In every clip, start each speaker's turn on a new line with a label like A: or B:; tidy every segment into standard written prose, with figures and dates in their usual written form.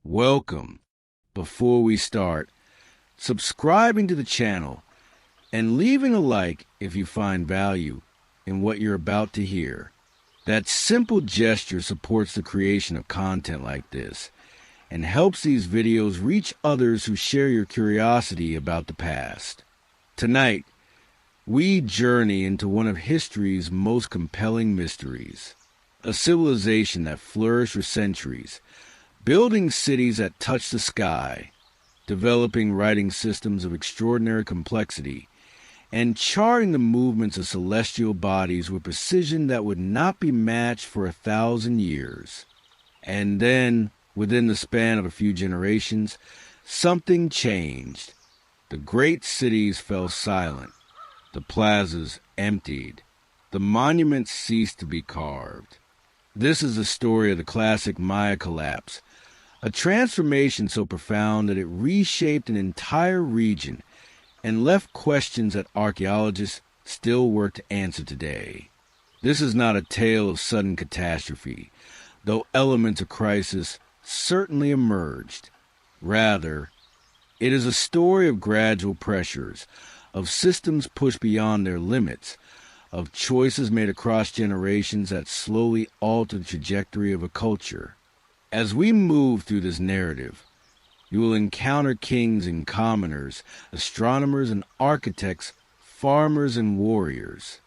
A: Welcome. Before we start, subscribing to the channel and leaving a like if you find value in what you're about to hear. That simple gesture supports the creation of content like this and helps these videos reach others who share your curiosity about the past. Tonight, we journey into one of history's most compelling mysteries, a civilization that flourished for centuries, building cities that touch the sky, developing writing systems of extraordinary complexity, and charting the movements of celestial bodies with precision that would not be matched for 1,000 years. And then, within the span of a few generations, something changed. The great cities fell silent. The plazas emptied. The monuments ceased to be carved. This is the story of the classic Maya collapse, a transformation so profound that it reshaped an entire region and left questions that archaeologists still work to answer today. This is not a tale of sudden catastrophe, though elements of crisis certainly emerged. Rather, it is a story of gradual pressures, of systems pushed beyond their limits, of choices made across generations that slowly alter the trajectory of a culture. As we move through this narrative, you will encounter kings and commoners, astronomers and architects, farmers and warriors.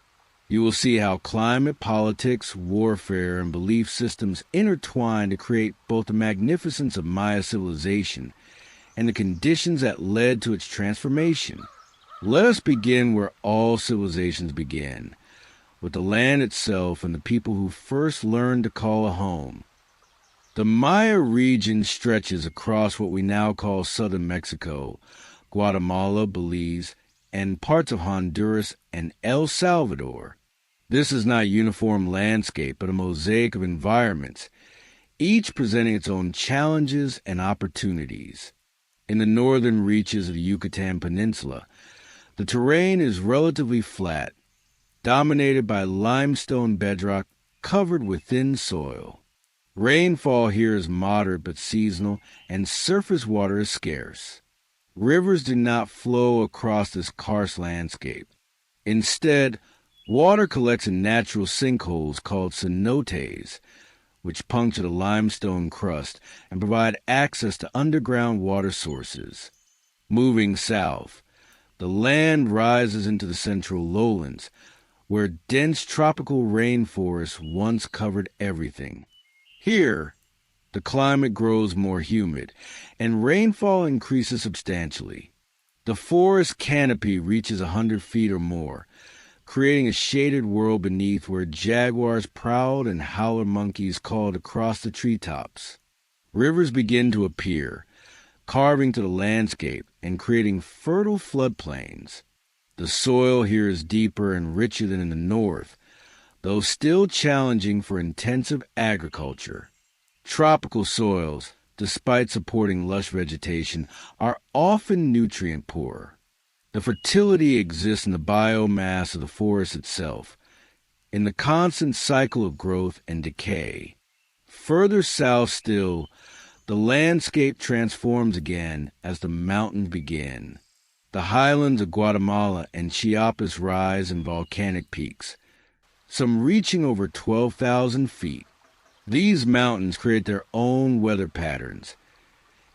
A: You will see how climate, politics, warfare, and belief systems intertwine to create both the magnificence of Maya civilization and the conditions that led to its transformation. Let us begin where all civilizations begin, with the land itself and the people who first learned to call a home. The Maya region stretches across what we now call southern Mexico, Guatemala, Belize, and parts of Honduras and El Salvador. This is not a uniform landscape, but a mosaic of environments, each presenting its own challenges and opportunities. In the northern reaches of the Yucatan Peninsula, the terrain is relatively flat, dominated by limestone bedrock covered with thin soil. Rainfall here is moderate but seasonal, and surface water is scarce. Rivers do not flow across this karst landscape. Instead, water collects in natural sinkholes called cenotes, which puncture the limestone crust and provide access to underground water sources. Moving south, the land rises into the central lowlands, where dense tropical rainforests once covered everything. Here, the climate grows more humid, and rainfall increases substantially. The forest canopy reaches 100 feet or more, creating a shaded world beneath where jaguars prowled and howler monkeys called across the treetops. Rivers begin to appear, carving to the landscape and creating fertile floodplains. The soil here is deeper and richer than in the north, though still challenging for intensive agriculture. Tropical soils, despite supporting lush vegetation, are often nutrient poor. The fertility exists in the biomass of the forest itself, in the constant cycle of growth and decay. Further south still, the landscape transforms again as the mountains begin. The highlands of Guatemala and Chiapas rise in volcanic peaks, some reaching over 12,000 feet. These mountains create their own weather patterns,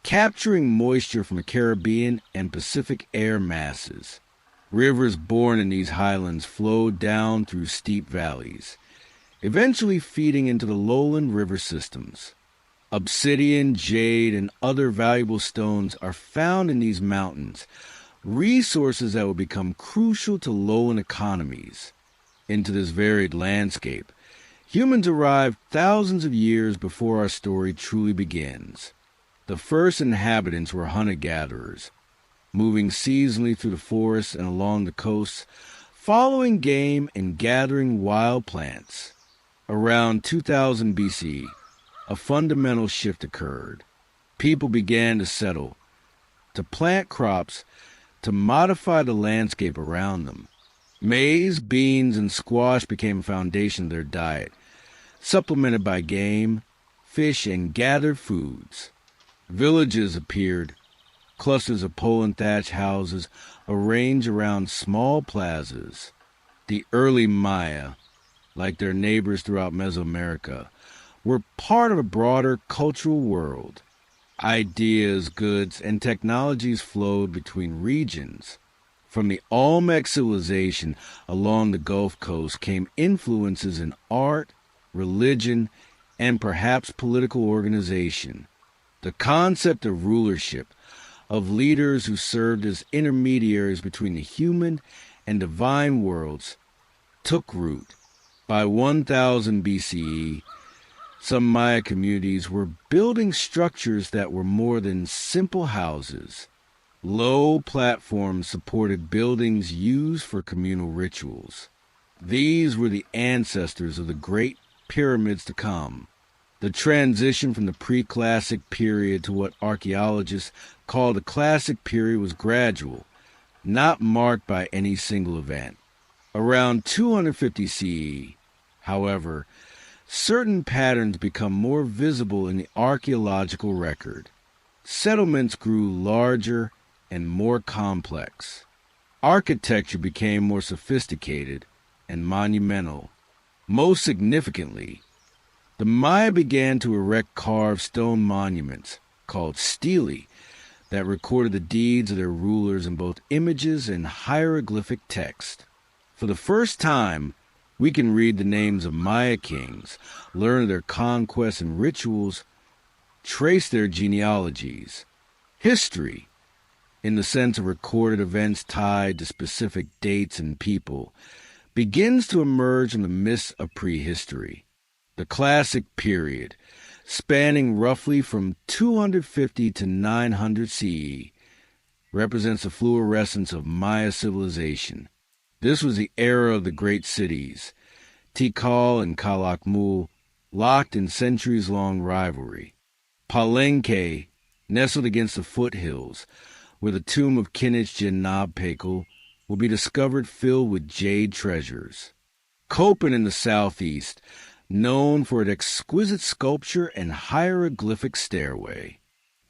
A: capturing moisture from the Caribbean and Pacific air masses. Rivers born in these highlands flow down through steep valleys, eventually feeding into the lowland river systems. Obsidian, jade, and other valuable stones are found in these mountains, resources that will become crucial to lowland economies. Into this varied landscape, humans arrived thousands of years before our story truly begins. The first inhabitants were hunter-gatherers, moving seasonally through the forests and along the coasts, following game and gathering wild plants. Around 2000 BC, a fundamental shift occurred. People began to settle, to plant crops, to modify the landscape around them. Maize, beans, and squash became a foundation of their diet, supplemented by game, fish, and gathered foods. Villages appeared, clusters of pole and thatch houses arranged around small plazas. The early Maya, like their neighbors throughout Mesoamerica, were part of a broader cultural world. Ideas, goods, and technologies flowed between regions. From the Olmec civilization along the Gulf Coast came influences in art, religion, and perhaps political organization. The concept of rulership, of leaders who served as intermediaries between the human and divine worlds, took root. By 1000 BCE, some Maya communities were building structures that were more than simple houses. Low platforms supported buildings used for communal rituals. These were the ancestors of the great pyramids to come. The transition from the pre-classic period to what archaeologists call the classic period was gradual, not marked by any single event. Around 250 CE, however, certain patterns become more visible in the archaeological record. Settlements grew larger and more complex. Architecture became more sophisticated and monumental. Most significantly, the Maya began to erect carved stone monuments, called stelae, that recorded the deeds of their rulers in both images and hieroglyphic text. For the first time, we can read the names of Maya kings, learn of their conquests and rituals, trace their genealogies. History, in the sense of recorded events tied to specific dates and people, begins to emerge from the mists of prehistory. The classic period, spanning roughly from 250 to 900 CE, represents the fluorescence of Maya civilization. This was the era of the great cities, Tikal and Calakmul, locked in centuries-long rivalry. Palenque, nestled against the foothills, where the tomb of Kinich-Jin-Nab-Pakel will be discovered filled with jade treasures. Copan in the southeast, known for its exquisite sculpture and hieroglyphic stairway.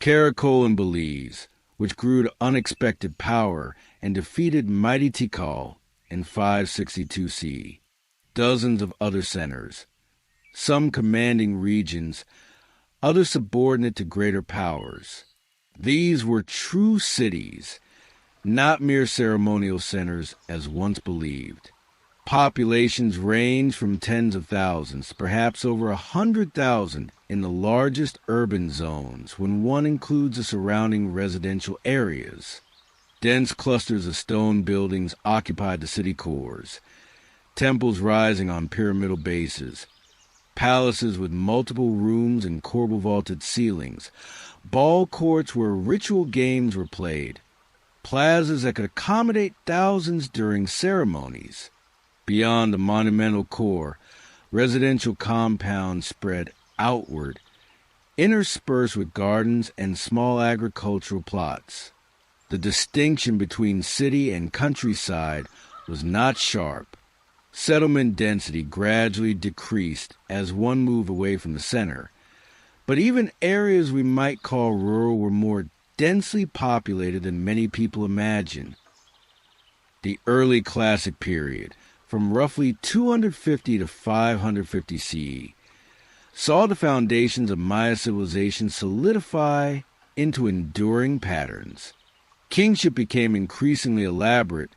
A: Caracol in Belize, which grew to unexpected power and defeated mighty Tikal in 562 CE. Dozens of other centers, some commanding regions, others subordinate to greater powers. These were true cities, not mere ceremonial centers as once believed. Populations range from tens of thousands, perhaps over 100,000 in the largest urban zones when one includes the surrounding residential areas. Dense clusters of stone buildings occupied the city cores, temples rising on pyramidal bases, palaces with multiple rooms and corbel-vaulted ceilings, ball courts where ritual games were played, plazas that could accommodate thousands during ceremonies. Beyond the monumental core, residential compounds spread outward, interspersed with gardens and small agricultural plots. The distinction between city and countryside was not sharp. Settlement density gradually decreased as one moved away from the center, but even areas we might call rural were more densely populated than many people imagine. The early classic period, from roughly 250 to 550 CE, saw the foundations of Maya civilization solidify into enduring patterns. Kingship became increasingly elaborate,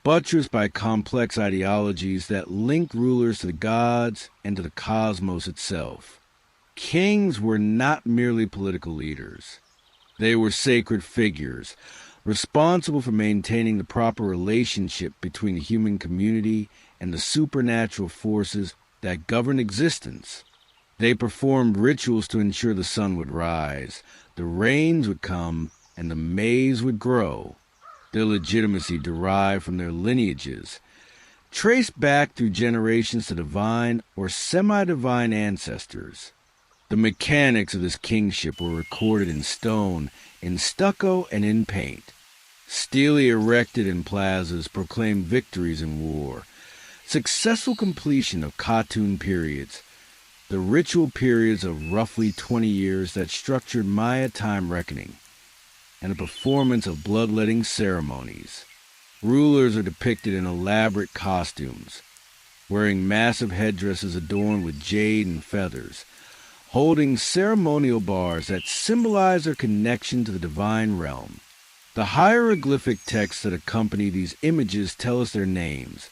A: buttressed by complex ideologies that linked rulers to the gods and to the cosmos itself. Kings were not merely political leaders. They were sacred figures, responsible for maintaining the proper relationship between the human community and the supernatural forces that govern existence. They performed rituals to ensure the sun would rise, the rains would come, and the maize would grow. Their legitimacy derived from their lineages, traced back through generations to divine or semi-divine ancestors. The mechanics of this kingship were recorded in stone, in stucco, and in paint. Stelae erected in plazas proclaimed victories in war, successful completion of Khatun periods, the ritual periods of roughly 20 years that structured Maya time reckoning, and a performance of bloodletting ceremonies. Rulers are depicted in elaborate costumes, wearing massive headdresses adorned with jade and feathers, holding ceremonial bars that symbolize their connection to the divine realm. The hieroglyphic texts that accompany these images tell us their names,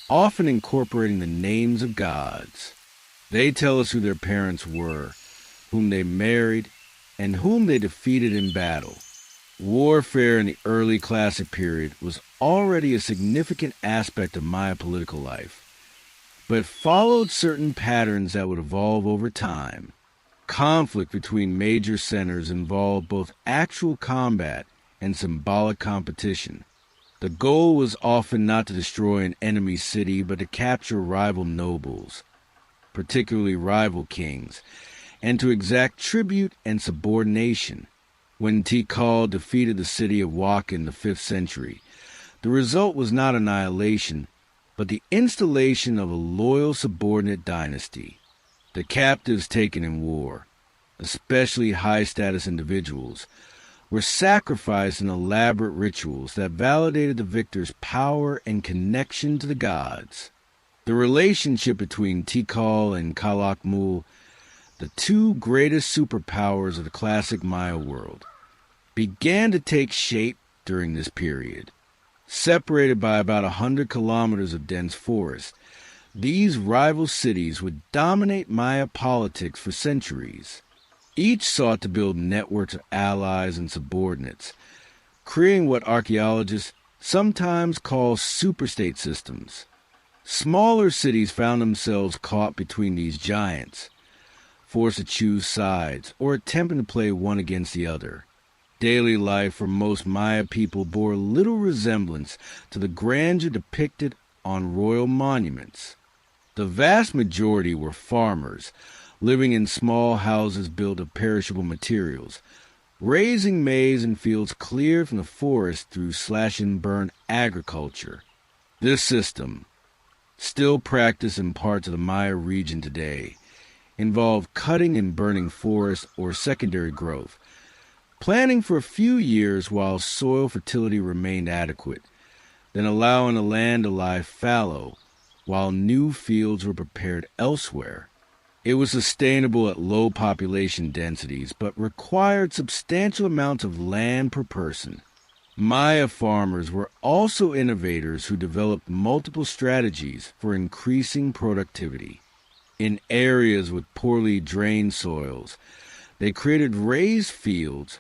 A: often incorporating the names of gods. They tell us who their parents were, whom they married, and whom they defeated in battle. Warfare in the early classic period was already a significant aspect of Maya political life, but it followed certain patterns that would evolve over time. Conflict between major centers involved both actual combat and symbolic competition. The goal was often not to destroy an enemy city, but to capture rival nobles, particularly rival kings, and to exact tribute and subordination. When Tikal defeated the city of Waka in the 5th century, the result was not annihilation, but the installation of a loyal subordinate dynasty. The captives taken in war, especially high-status individuals, were sacrificed in elaborate rituals that validated the victor's power and connection to the gods. The relationship between Tikal and Calakmul, the two greatest superpowers of the classic Maya world, began to take shape during this period. Separated by about 100 kilometers of dense forest, these rival cities would dominate Maya politics for centuries. Each sought to build networks of allies and subordinates, creating what archaeologists sometimes call superstate systems. Smaller cities found themselves caught between these giants, forced to choose sides or attempting to play one against the other. Daily life for most Maya people bore little resemblance to the grandeur depicted on royal monuments. The vast majority were farmers, living in small houses built of perishable materials, raising maize in fields cleared from the forest through slash-and-burn agriculture. This system, still practiced in parts of the Maya region today, involved cutting and burning forests or secondary growth, planting for a few years while soil fertility remained adequate, then allowing the land to lie fallow while new fields were prepared elsewhere. It was sustainable at low population densities, but required substantial amounts of land per person. Maya farmers were also innovators who developed multiple strategies for increasing productivity. In areas with poorly drained soils, they created raised fields,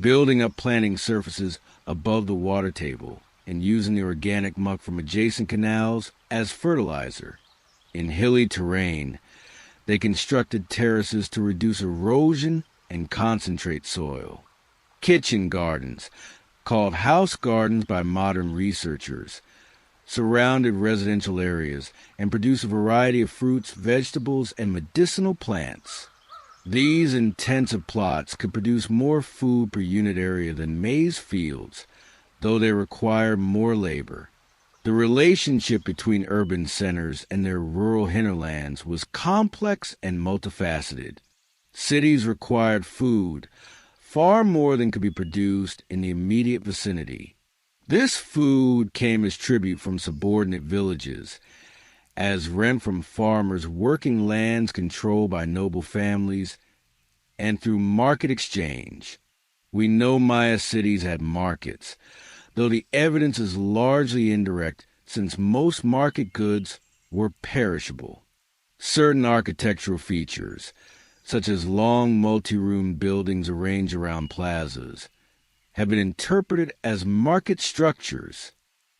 A: building up planting surfaces above the water table and using the organic muck from adjacent canals as fertilizer. In hilly terrain, they constructed terraces to reduce erosion and concentrate soil. Kitchen gardens, called house gardens by modern researchers, surrounded residential areas and produced a variety of fruits, vegetables, and medicinal plants. These intensive plots could produce more food per unit area than maize fields, though they required more labor. The relationship between urban centers and their rural hinterlands was complex and multifaceted. Cities required food, far more than could be produced in the immediate vicinity. This food came as tribute from subordinate villages, as rent from farmers working lands controlled by noble families, and through market exchange. We know Maya cities had markets, though the evidence is largely indirect since most market goods were perishable. Certain architectural features, such as long multi-room buildings arranged around plazas, have been interpreted as market structures.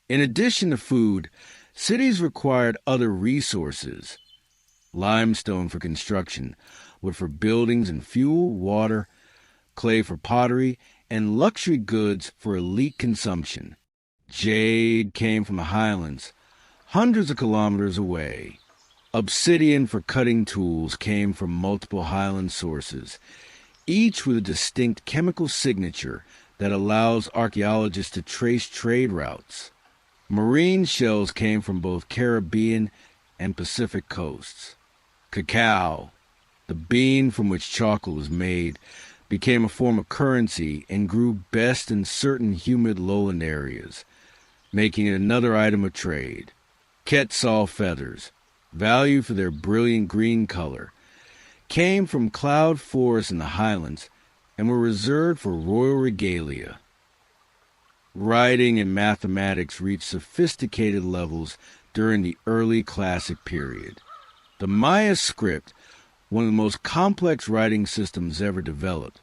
A: In addition to food, cities required other resources: limestone for construction, wood for buildings and fuel, water, clay for pottery, and luxury goods for elite consumption. Jade came from the highlands, hundreds of kilometers away. Obsidian for cutting tools came from multiple highland sources, each with a distinct chemical signature that allows archaeologists to trace trade routes. Marine shells came from both Caribbean and Pacific coasts. Cacao, the bean from which chocolate was made, became a form of currency and grew best in certain humid lowland areas, making it another item of trade. Quetzal feathers, valued for their brilliant green color, came from cloud forests in the highlands and were reserved for royal regalia. Writing and mathematics reached sophisticated levels during the early classic period. The Maya script, one of the most complex writing systems ever developed,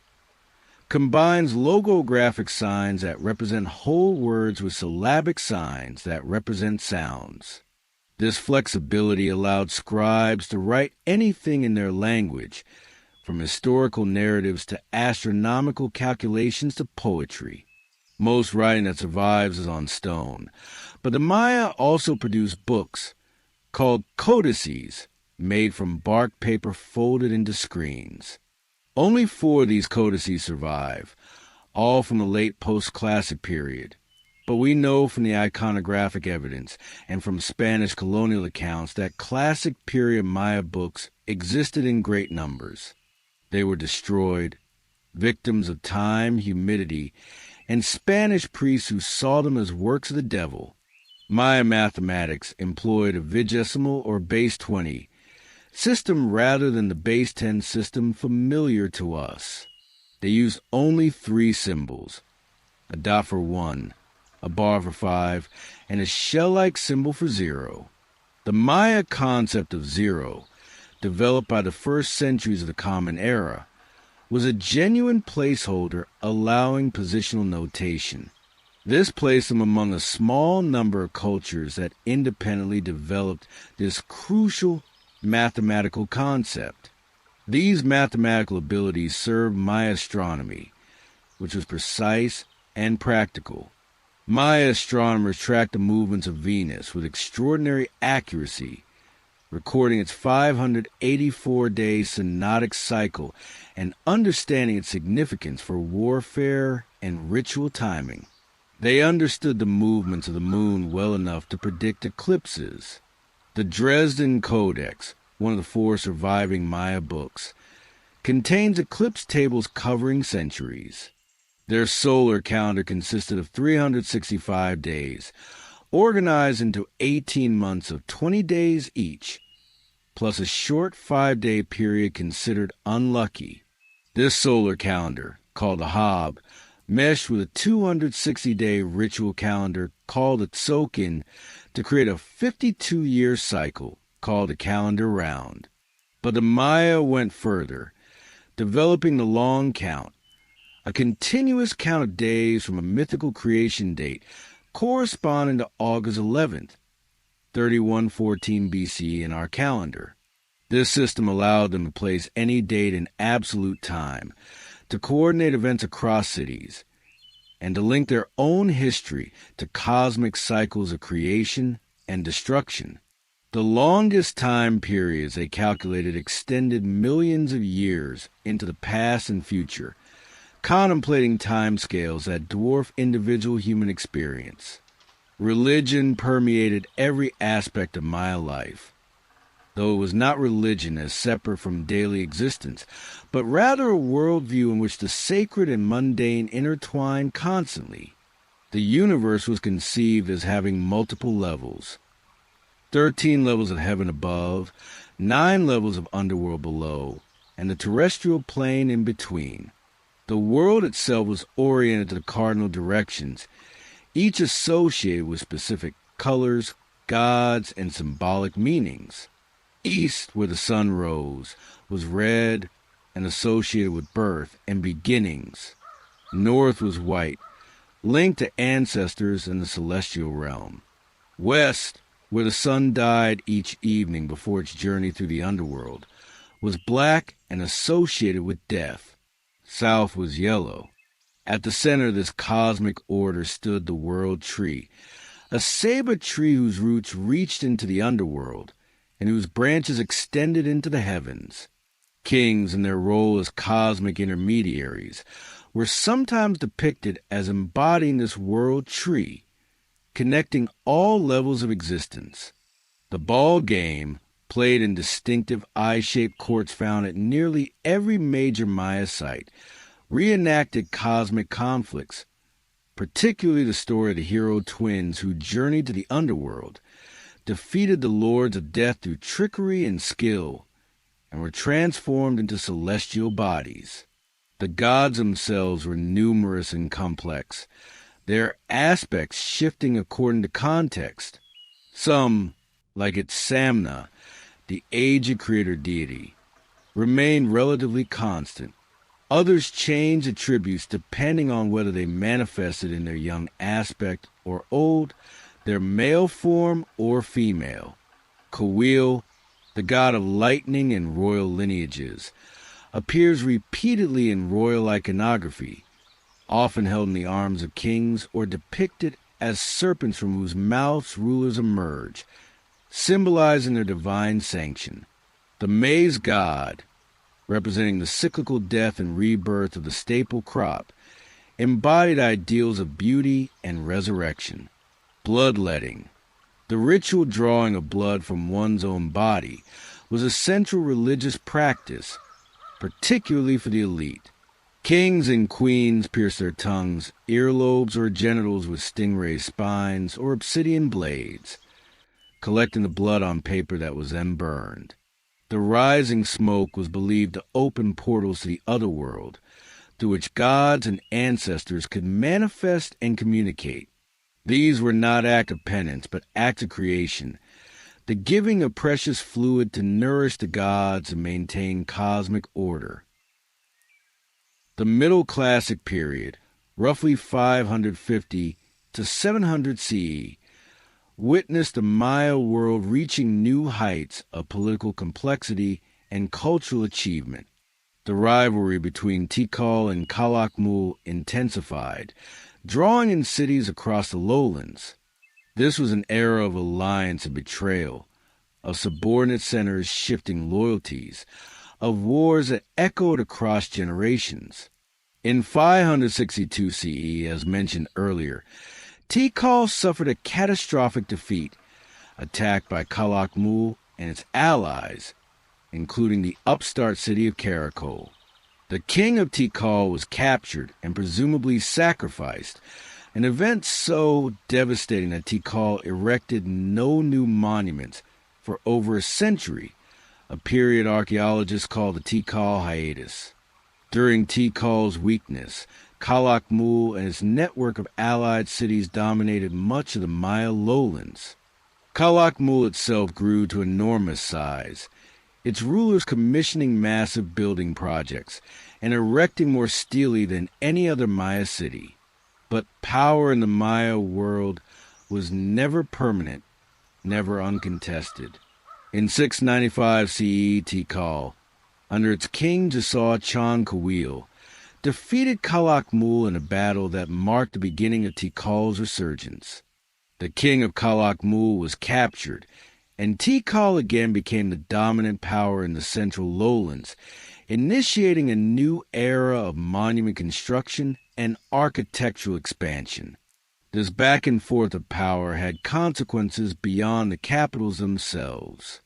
A: combines logographic signs that represent whole words with syllabic signs that represent sounds. This flexibility allowed scribes to write anything in their language, from historical narratives to astronomical calculations to poetry. Most writing that survives is on stone, but the Maya also produced books called codices, made from bark paper folded into screens. Only 4 of these codices survive, all from the late post-classic period. But we know from the iconographic evidence and from Spanish colonial accounts that classic period Maya books existed in great numbers. They were destroyed, victims of time, humidity, and Spanish priests who saw them as works of the devil. Maya mathematics employed a vigesimal or base 20 system rather than the base 10 system familiar to us. They used only 3 symbols, a dot for 1, a bar for 5, and a shell-like symbol for 0. The Maya concept of 0, developed by the first centuries of the Common Era, was a genuine placeholder allowing positional notation. This placed them among a small number of cultures that independently developed this crucial mathematical concept. These mathematical abilities served Maya astronomy, which was precise and practical. Maya astronomers tracked the movements of Venus with extraordinary accuracy, recording its 584-day synodic cycle and understanding its significance for warfare and ritual timing. They understood the movements of the moon well enough to predict eclipses. The Dresden Codex, one of the 4 surviving Maya books, contains eclipse tables covering centuries. Their solar calendar consisted of 365 days, organized into 18 months of 20 days each, plus a short 5-day period considered unlucky. This solar calendar, called a Hab, meshed with a 260-day ritual calendar called a Tsokin to create a 52-year cycle called a calendar round. But the Maya went further, developing the long count, a continuous count of days from a mythical creation date corresponding to August 11th, 3114 BC in our calendar. This system allowed them to place any date in absolute time, to coordinate events across cities, and to link their own history to cosmic cycles of creation and destruction. The longest time periods they calculated extended millions of years into the past and future, contemplating timescales that dwarf individual human experience. Religion permeated every aspect of my life, though it was not religion as separate from daily existence, but rather a worldview in which the sacred and mundane intertwine constantly. The universe was conceived as having multiple levels. 13 levels of heaven above, 9 levels of underworld below, and the terrestrial plane in between. The world itself was oriented to the cardinal directions, each associated with specific colors, gods, and symbolic meanings. East, where the sun rose, was red and associated with birth and beginnings. North was white, linked to ancestors in the celestial realm. West, where the sun died each evening before its journey through the underworld, was black and associated with death. South was yellow. At the center of this cosmic order stood the world tree, a saber tree whose roots reached into the underworld and whose branches extended into the heavens. Kings, in their role as cosmic intermediaries, were sometimes depicted as embodying this world tree, connecting all levels of existence. The ball game played in distinctive eye-shaped courts found at nearly every major Maya site, reenacted cosmic conflicts, particularly the story of the hero twins who journeyed to the underworld, defeated the lords of death through trickery and skill, and were transformed into celestial bodies. The gods themselves were numerous and complex, their aspects shifting according to context. Some, like its Samna, the aged creator deity, remained relatively constant. Others changed attributes depending on whether they manifested in their young aspect or old, their male form or female. Kawil, the god of lightning and royal lineages, appears repeatedly in royal iconography, often held in the arms of kings or depicted as serpents from whose mouths rulers emerge, symbolizing their divine sanction. The maize god, representing the cyclical death and rebirth of the staple crop, embodied ideals of beauty and resurrection. Bloodletting, the ritual drawing of blood from one's own body, was a central religious practice, particularly for the elite. Kings and queens pierced their tongues, earlobes, or genitals with stingray spines or obsidian blades, collecting the blood on paper that was then burned. The rising smoke was believed to open portals to the other world, through which gods and ancestors could manifest and communicate. These were not acts of penance, but acts of creation, the giving of precious fluid to nourish the gods and maintain cosmic order. The Middle Classic period, roughly 550 to 700 CE, witnessed the Maya world reaching new heights of political complexity and cultural achievement. The rivalry between Tikal and Calakmul intensified, drawing in cities across the lowlands. This was an era of alliance and betrayal, of subordinate centers shifting loyalties, of wars that echoed across generations. In 562 CE, as mentioned earlier, Tikal suffered a catastrophic defeat, attacked by Calakmul and its allies, including the upstart city of Karakol. The king of Tikal was captured and presumably sacrificed, an event so devastating that Tikal erected no new monuments for over a century, a period archaeologists call the Tikal hiatus. During Tikal's weakness, Calakmul and its network of allied cities dominated much of the Maya lowlands. Calakmul itself grew to enormous size, its rulers commissioning massive building projects and erecting more steelly than any other Maya city. But power in the Maya world was never permanent, never uncontested. In 695 CE, Tikal, under its king Jasaw Chan Kawil, defeated Calakmul in a battle that marked the beginning of Tikal's resurgence. The king of Calakmul was captured, and Tikal again became the dominant power in the central lowlands, initiating a new era of monument construction and architectural expansion. This back and forth of power had consequences beyond the capitals themselves.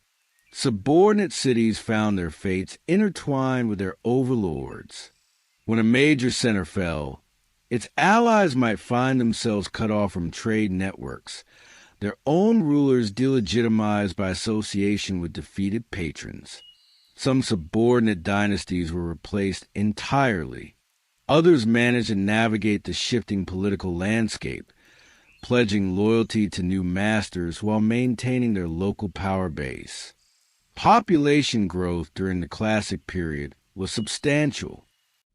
A: Subordinate cities found their fates intertwined with their overlords. When a major center fell, its allies might find themselves cut off from trade networks, their own rulers delegitimized by association with defeated patrons. Some subordinate dynasties were replaced entirely. Others managed to navigate the shifting political landscape, pledging loyalty to new masters while maintaining their local power base. Population growth during the Classic period was substantial.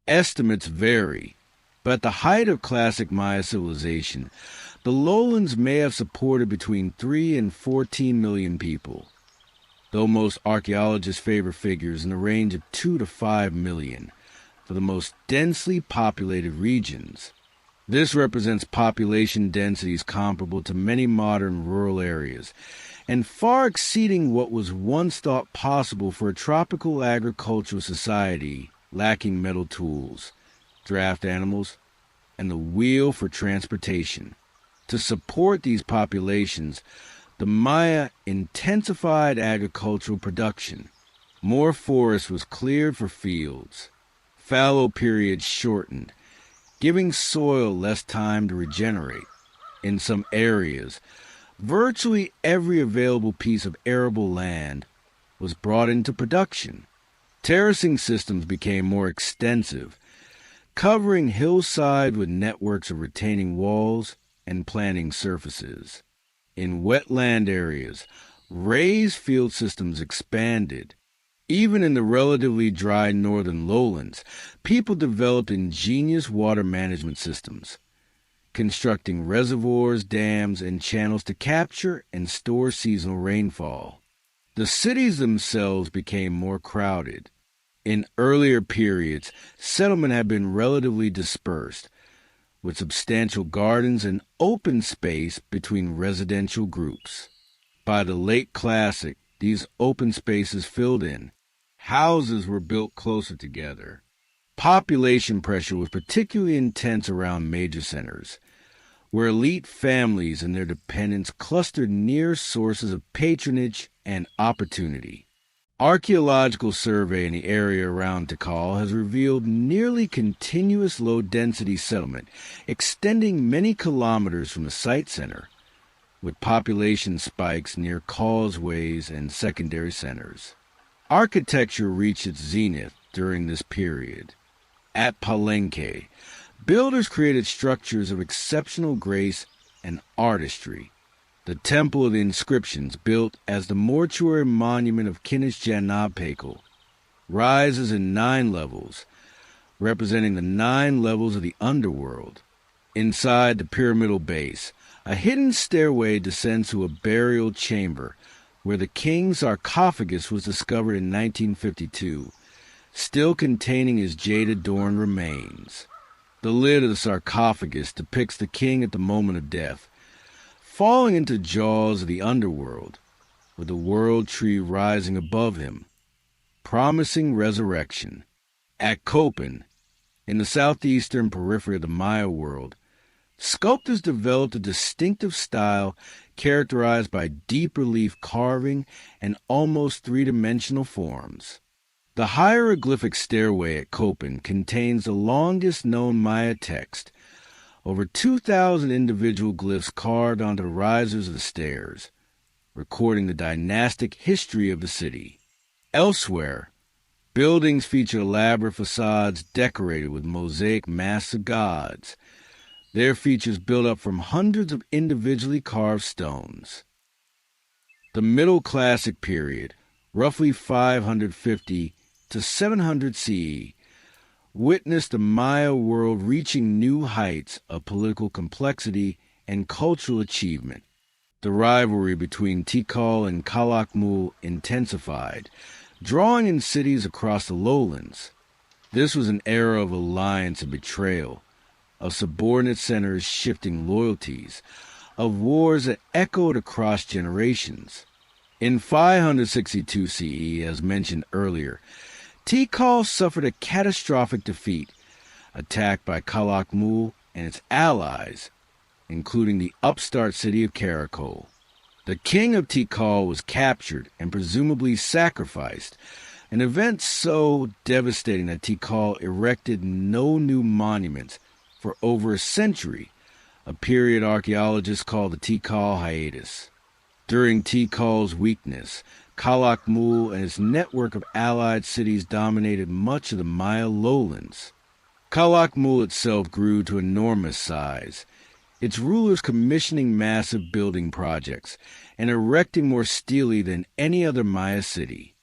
A: Estimates vary, but at the height of Classic Maya civilization, the lowlands may have supported between 3 and 14 million people, though most archaeologists favor figures in the range of 2 to 5 million for the most densely populated regions. This represents population densities comparable to many modern rural areas, and far exceeding what was once thought possible for a tropical agricultural society lacking metal tools, draft animals, and the wheel for transportation. To support these populations, The Maya intensified agricultural production. More forest was cleared for fields. Fallow periods shortened, giving soil less time to regenerate. In some areas, virtually every available piece of arable land was brought into production. Terracing systems became more extensive, covering hillsides with networks of retaining walls and planting surfaces. In wetland areas, raised field systems expanded. Even in the relatively dry northern lowlands, people developed ingenious water management systems, constructing reservoirs, dams, and channels to capture and store seasonal rainfall. The cities themselves became more crowded. In earlier periods, settlement had been relatively dispersed, with substantial gardens and open space between residential groups. By the late Classic, these open spaces filled in. Houses were built closer together. Population pressure was particularly intense around major centers, where elite families and their dependents clustered near sources of patronage and opportunity. Archaeological survey in the area around Tikal has revealed nearly continuous low-density settlement extending many kilometers from the site center, with population spikes near causeways and secondary centers. Architecture reached its zenith during this period. At Palenque, builders created structures of exceptional grace and artistry. The Temple of the Inscriptions, built as the mortuary monument of Kinishjanapekal, rises in 9 levels, representing the 9 levels of the underworld. Inside the pyramidal base, a hidden stairway descends to a burial chamber where the king's sarcophagus was discovered in 1952, still containing his jade-adorned remains. The lid of the sarcophagus depicts the king at the moment of death, falling into jaws of the underworld, with the world tree rising above him, promising resurrection. At Copan, in the southeastern periphery of the Maya world, sculptors developed a distinctive style characterized by deep relief carving and almost three-dimensional forms. The hieroglyphic stairway at Copan contains the longest known Maya text, over 2,000 individual glyphs carved onto the risers of the stairs, recording the dynastic history of the city. Elsewhere, buildings feature elaborate facades decorated with mosaic masks of gods, their features built up from hundreds of individually carved stones. The Middle Classic period, roughly 550 to 700 CE, witnessed the Maya world reaching new heights of political complexity and cultural achievement. The rivalry between Tikal and Calakmul intensified, drawing in cities across the lowlands. This was an era of alliance and betrayal, of subordinate centers shifting loyalties, of wars that echoed across generations. In 562 CE, as mentioned earlier, Tikal suffered a catastrophic defeat, attacked by Calakmul and its allies, including the upstart city of Karakol. The king of Tikal was captured and presumably sacrificed, an event so devastating that Tikal erected no new monuments for over a century, a period archaeologists call the Tikal hiatus. During Tikal's weakness, Calakmul and its network of allied cities dominated much of the Maya lowlands. Calakmul itself grew to enormous size, its rulers commissioning massive building projects and erecting more steelly than any other Maya city.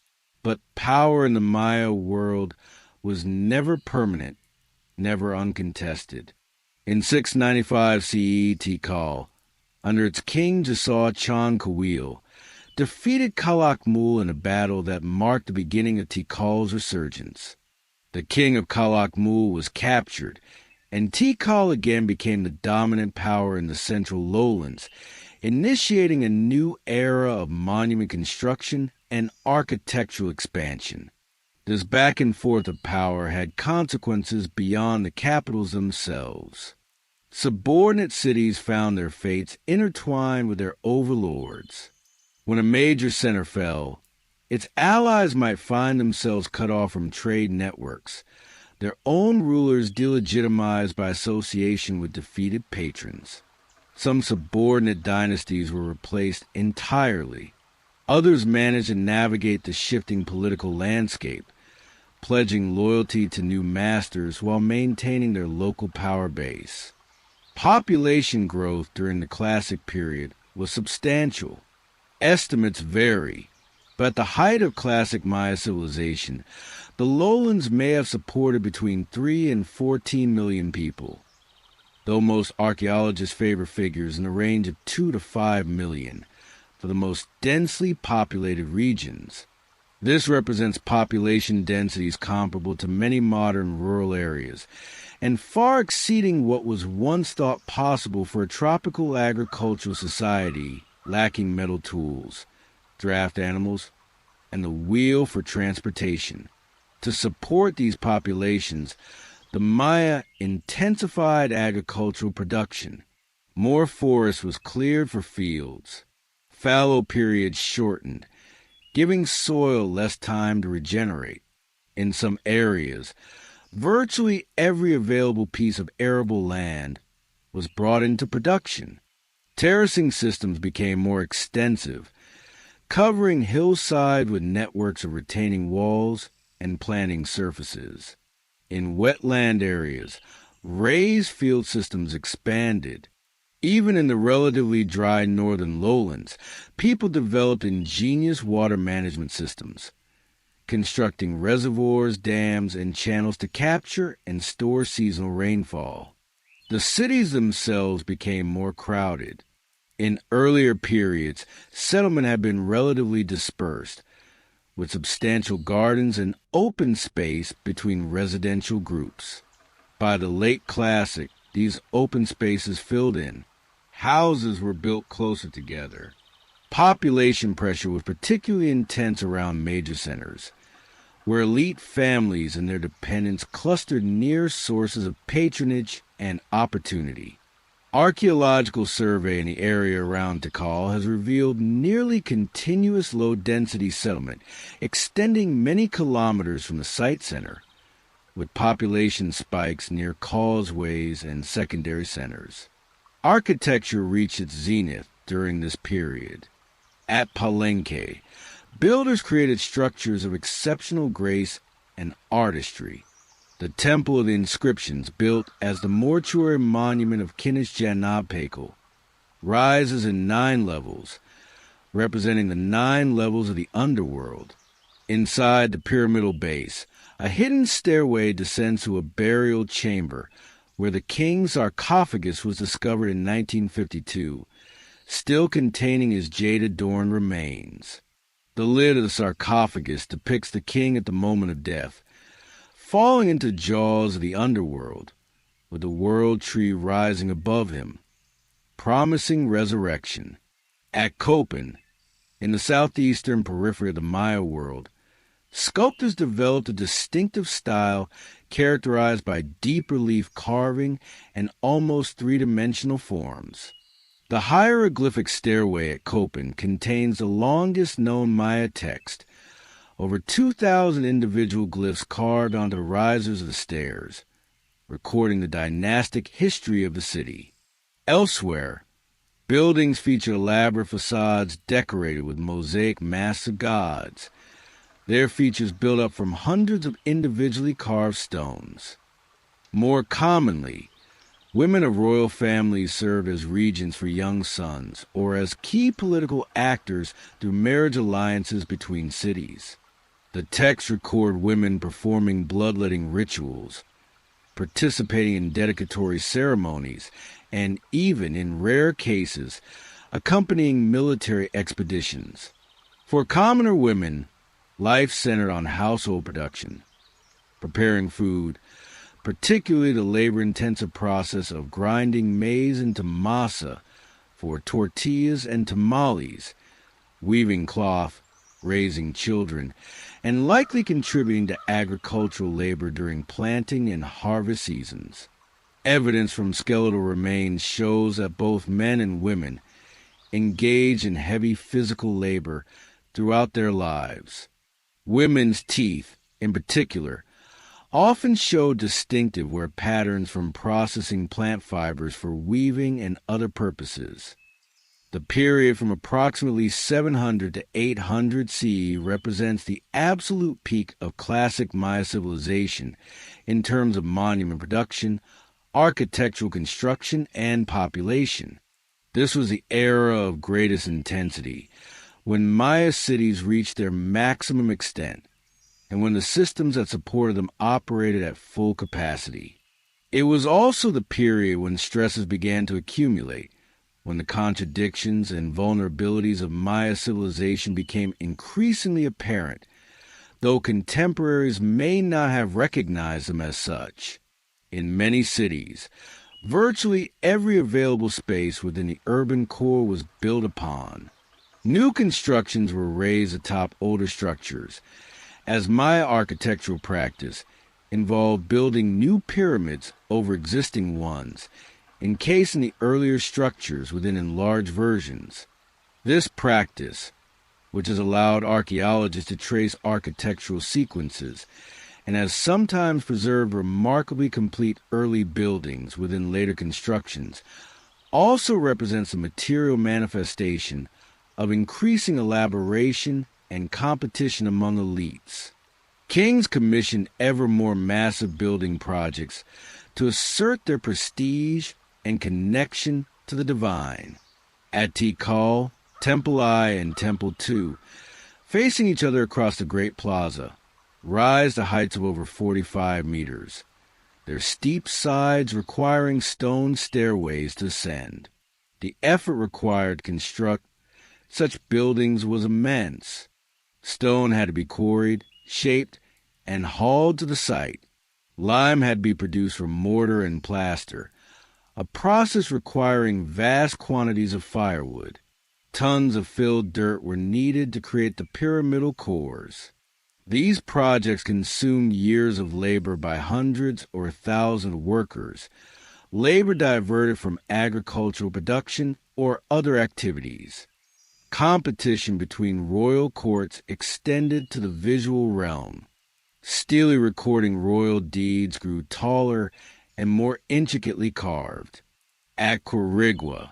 A: But power in the Maya world was never permanent, never uncontested. In 695 CE, Tikal, under its king Jasaw Chan Kawil, defeated Calakmul in a battle that marked the beginning of Tikal's resurgence. The king of Calakmul was captured, and Tikal again became the dominant power in the central lowlands, initiating a new era of monument construction and architectural expansion. This back and forth of power had consequences beyond the capitals themselves. Subordinate cities found their fates intertwined with their overlords. When a major center fell, its allies might find themselves cut off from trade networks, their own rulers delegitimized by association with defeated patrons. Some subordinate dynasties were replaced entirely. Others managed to navigate the shifting political landscape, pledging loyalty to new masters while maintaining their local power base. Population growth during the Classic period was substantial. Estimates vary, but at the height of Classic Maya civilization, the lowlands may have supported between 3 and 14 million people, though most archaeologists favor figures in the range of 2 to 5 million for the most densely populated regions. This represents population densities comparable to many modern rural areas, and far exceeding what was once thought possible for a tropical agricultural society lacking metal tools, draft animals, and the wheel for transportation. To support these populations, the Maya intensified agricultural production. More forest was cleared for fields. Fallow periods shortened, giving soil less time to regenerate. In some areas, virtually every available piece of arable land was brought into production. Terracing systems became more extensive, covering hillside with networks of retaining walls and planting surfaces. In wetland areas, raised field systems expanded. Even in the relatively dry northern lowlands, people developed ingenious water management systems, constructing reservoirs, dams, and channels to capture and store seasonal rainfall. The cities themselves became more crowded. In earlier periods, settlement had been relatively dispersed, with substantial gardens and open space between residential groups. By the late Classic, these open spaces filled in. Houses were built closer together. Population pressure was particularly intense around major centers, where elite families and their dependents clustered near sources of patronage and opportunity. Archaeological survey in the area around Tikal has revealed nearly continuous low-density settlement extending many kilometers from the site center, with population spikes near causeways and secondary centers. Architecture reached its zenith during this period. At Palenque, builders created structures of exceptional grace and artistry. The Temple of the Inscriptions, built as the mortuary monument of Kineshjanapekal, rises in 9 levels, representing the 9 levels of the underworld. Inside the pyramidal base, a hidden stairway descends to a burial chamber where the king's sarcophagus was discovered in 1952, still containing his jade-adorned remains. The lid of the sarcophagus depicts the king at the moment of death, falling into the jaws of the underworld, with the world tree rising above him, promising resurrection. At Copan, in the southeastern periphery of the Maya world, sculptors developed a distinctive style characterized by deep relief carving and almost three-dimensional forms. The hieroglyphic stairway at Copan contains the longest known Maya text, over 2,000 individual glyphs carved onto the risers of the stairs, recording the dynastic history of the city. Elsewhere, buildings feature elaborate facades decorated with mosaic masks of gods, their features built up from hundreds of individually carved stones. More commonly, women of royal families served as regents for young sons or as key political actors through marriage alliances between cities. The texts record women performing bloodletting rituals, participating in dedicatory ceremonies, and even, in rare cases, accompanying military expeditions. For commoner women, life centered on household production, preparing food, particularly the labor-intensive process of grinding maize into masa for tortillas and tamales, weaving cloth, raising children, and likely contributing to agricultural labor during planting and harvest seasons. Evidence from skeletal remains shows that both men and women engage in heavy physical labor throughout their lives. Women's teeth, in particular, often show distinctive wear patterns from processing plant fibers for weaving and other purposes. The period from approximately 700 to 800 CE represents the absolute peak of classic Maya civilization in terms of monument production, architectural construction, and population. This was the era of greatest intensity, when Maya cities reached their maximum extent, and when the systems that supported them operated at full capacity. It was also the period when stresses began to accumulate, when the contradictions and vulnerabilities of Maya civilization became increasingly apparent, though contemporaries may not have recognized them as such. In many cities, virtually every available space within the urban core was built upon. New constructions were raised atop older structures, as Maya architectural practice involved building new pyramids over existing ones, encasing the earlier structures within enlarged versions. This practice, which has allowed archaeologists to trace architectural sequences and has sometimes preserved remarkably complete early buildings within later constructions, also represents a material manifestation of increasing elaboration and competition among elites. Kings commissioned ever more massive building projects to assert their prestige and connection to the divine. At Tikal, Temple I and Temple II, facing each other across the Great Plaza, rise to heights of over 45 meters, their steep sides requiring stone stairways to ascend. The effort required to construct such buildings was immense. Stone had to be quarried, shaped, and hauled to the site. Lime had to be produced from mortar and plaster, a process requiring vast quantities of firewood. Tons of filled dirt were needed to create the pyramidal cores. These projects consumed years of labor by hundreds or thousands of workers, labor diverted from agricultural production or other activities. Competition between royal courts extended to the visual realm. Stele recording royal deeds grew taller and more intricately carved. At Quirigua,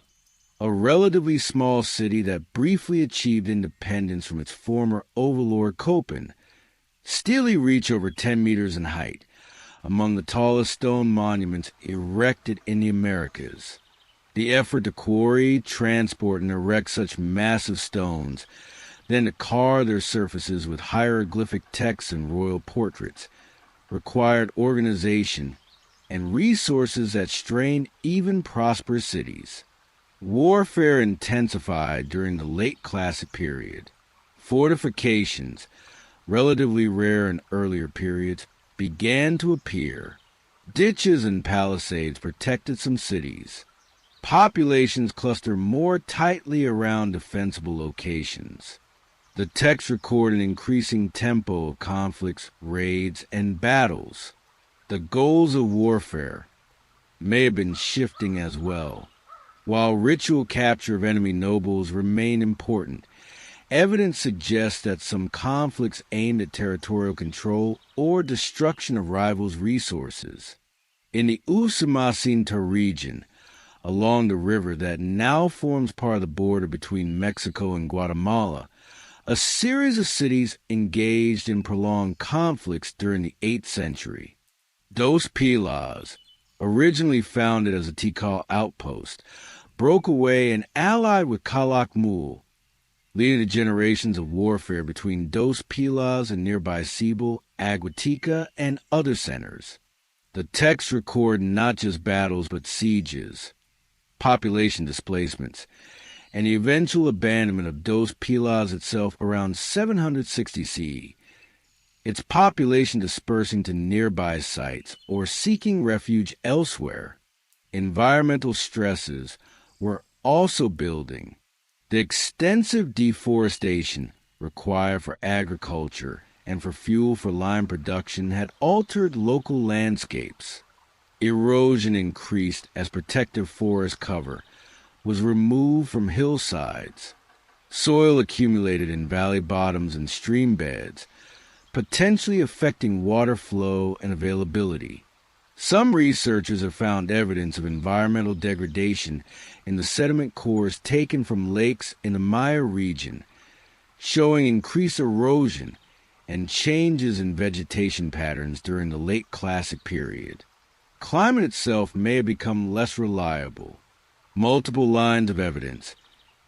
A: a relatively small city that briefly achieved independence from its former overlord Copan, stele reach over 10 meters in height, among the tallest stone monuments erected in the Americas. The effort to quarry, transport, and erect such massive stones, then to carve their surfaces with hieroglyphic texts and royal portraits, required organization and resources that strained even prosperous cities. Warfare intensified during the late Classic period. Fortifications, relatively rare in earlier periods, began to appear. Ditches and palisades protected some cities. Populations clustered more tightly around defensible locations. The texts record an increasing tempo of conflicts, raids, and battles. The goals of warfare may have been shifting as well. While ritual capture of enemy nobles remained important, evidence suggests that some conflicts aimed at territorial control or destruction of rivals' resources. In the Usumacinta region, along the river that now forms part of the border between Mexico and Guatemala, a series of cities engaged in prolonged conflicts during the 8th century. Dos Pilas, originally founded as a Tikal outpost, broke away and allied with Calakmul, leading to generations of warfare between Dos Pilas and nearby Cebu, Aguatica, and other centers. The texts record not just battles but sieges, population displacements, and the eventual abandonment of Dos Pilas itself around 760 CE, its population dispersing to nearby sites or seeking refuge elsewhere. Environmental stresses were also building. The extensive deforestation required for agriculture and for fuel for lime production had altered local landscapes. Erosion increased as protective forest cover was removed from hillsides. Soil accumulated in valley bottoms and stream beds, potentially affecting water flow and availability. Some researchers have found evidence of environmental degradation in the sediment cores taken from lakes in the Maya region, showing increased erosion and changes in vegetation patterns during the late Classic period. Climate itself may have become less reliable. Multiple lines of evidence,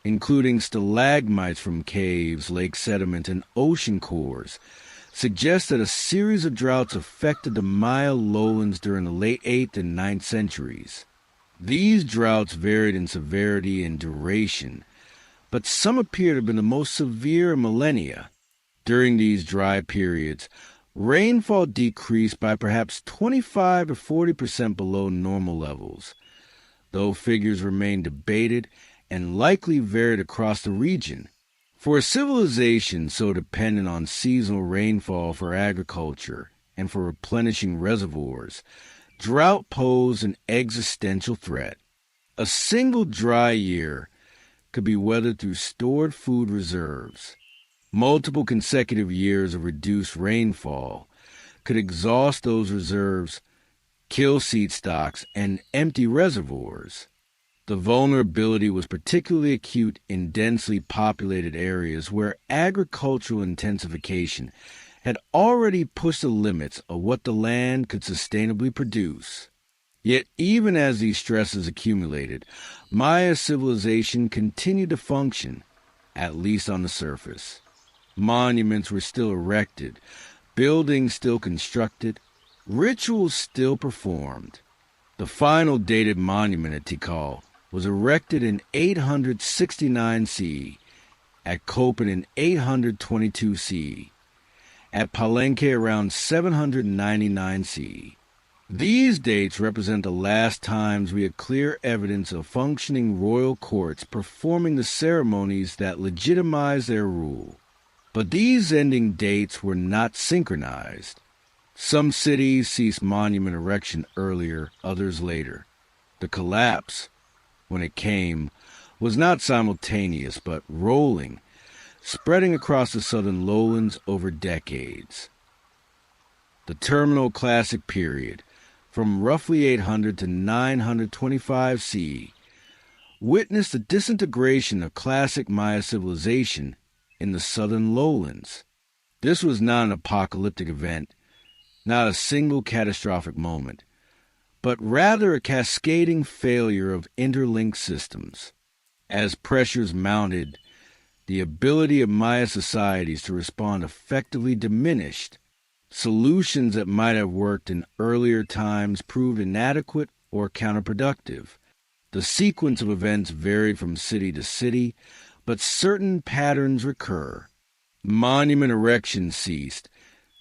A: including stalagmites from caves, lake sediment, and ocean cores, suggest that a series of droughts affected the Maya lowlands during the late 8th and 9th centuries. These droughts varied in severity and duration, but some appear to have been the most severe in millennia. During these dry periods, rainfall decreased by perhaps 25 to 40% below normal levels, though figures remain debated and likely varied across the region. For a civilization so dependent on seasonal rainfall for agriculture and for replenishing reservoirs, drought posed an existential threat. A single dry year could be weathered through stored food reserves. Multiple consecutive years of reduced rainfall could exhaust those reserves, kill seed stocks, and empty reservoirs. The vulnerability was particularly acute in densely populated areas where agricultural intensification had already pushed the limits of what the land could sustainably produce. Yet even as these stresses accumulated, Maya civilization continued to function, at least on the surface. Monuments were still erected, buildings still constructed, rituals still performed. The final dated monument at Tikal was erected in 869 CE, at Copan in 822 CE, at Palenque around 799 CE. These dates represent the last times we had clear evidence of functioning royal courts performing the ceremonies that legitimized their rule. But these ending dates were not synchronized. Some cities ceased monument erection earlier, others later. The collapse, when it came, was not simultaneous but rolling, spreading across the southern lowlands over decades. The terminal Classic period, from roughly 800 to 925 CE, witnessed the disintegration of classic Maya civilization in the southern lowlands. This was not an apocalyptic event, not a single catastrophic moment, but rather a cascading failure of interlinked systems. As pressures mounted, the ability of Maya societies to respond effectively diminished. Solutions that might have worked in earlier times proved inadequate or counterproductive. The sequence of events varied from city to city, but certain patterns recur. Monument erection ceased,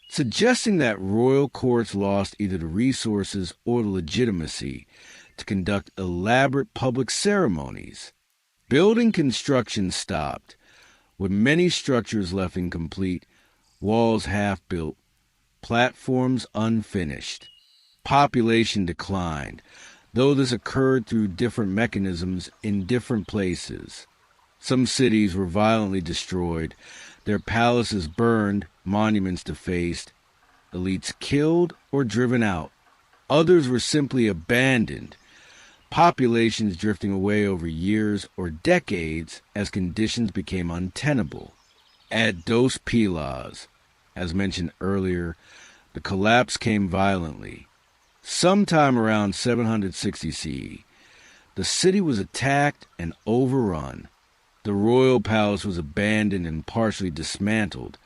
A: suggesting that royal courts lost either the resources or the legitimacy to conduct elaborate public ceremonies. Building construction stopped, with many structures left incomplete, walls half-built, platforms unfinished. Population declined, though this occurred through different mechanisms in different places. Some cities were violently destroyed, their palaces burned, monuments defaced, elites killed or driven out. Others were simply abandoned, populations drifting away over years or decades as conditions became untenable. At Dos Pilas, as mentioned earlier, the collapse came violently. Sometime around 760 CE, the city was attacked and overrun. The royal palace was abandoned and partially dismantled.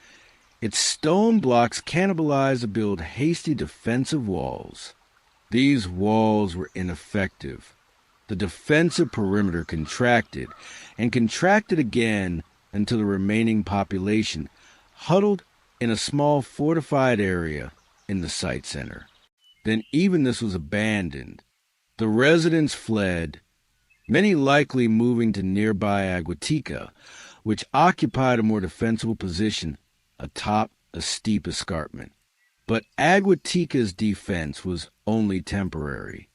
A: Its stone blocks cannibalized to build hasty defensive walls. These walls were ineffective. The defensive perimeter contracted and contracted again until the remaining population huddled in a small fortified area in the site center. Then even this was abandoned. The residents fled, many likely moving to nearby Aguatica, which occupied a more defensible position atop a steep escarpment. But Aguatica's defense was only temporary.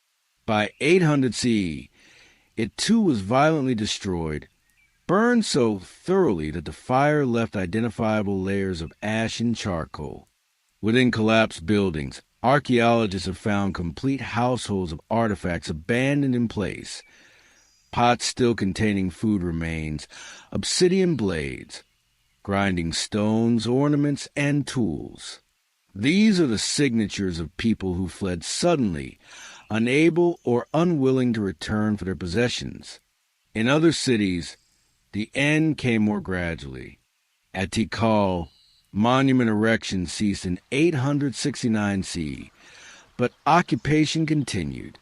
A: By 800 CE, it too was violently destroyed, burned so thoroughly that the fire left identifiable layers of ash and charcoal. Within collapsed buildings, archaeologists have found complete households of artifacts abandoned in place. Pots still containing food remains, obsidian blades, grinding stones, ornaments, and tools. These are the signatures of people who fled suddenly, unable or unwilling to return for their possessions. In other cities, the end came more gradually. At Tikal, monument erection ceased in 869 CE, but occupation continued.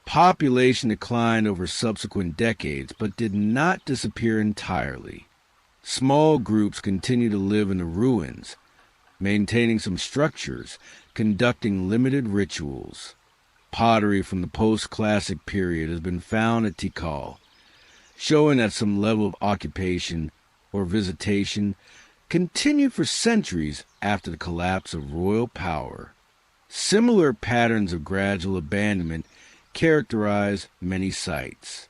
A: Population declined over subsequent decades, but did not disappear entirely. Small groups continue to live in the ruins, maintaining some structures, conducting limited rituals. Pottery from the post-classic period has been found at Tikal, showing that some level of occupation or visitation continued for centuries after the collapse of royal power. Similar patterns of gradual abandonment characterize many sites.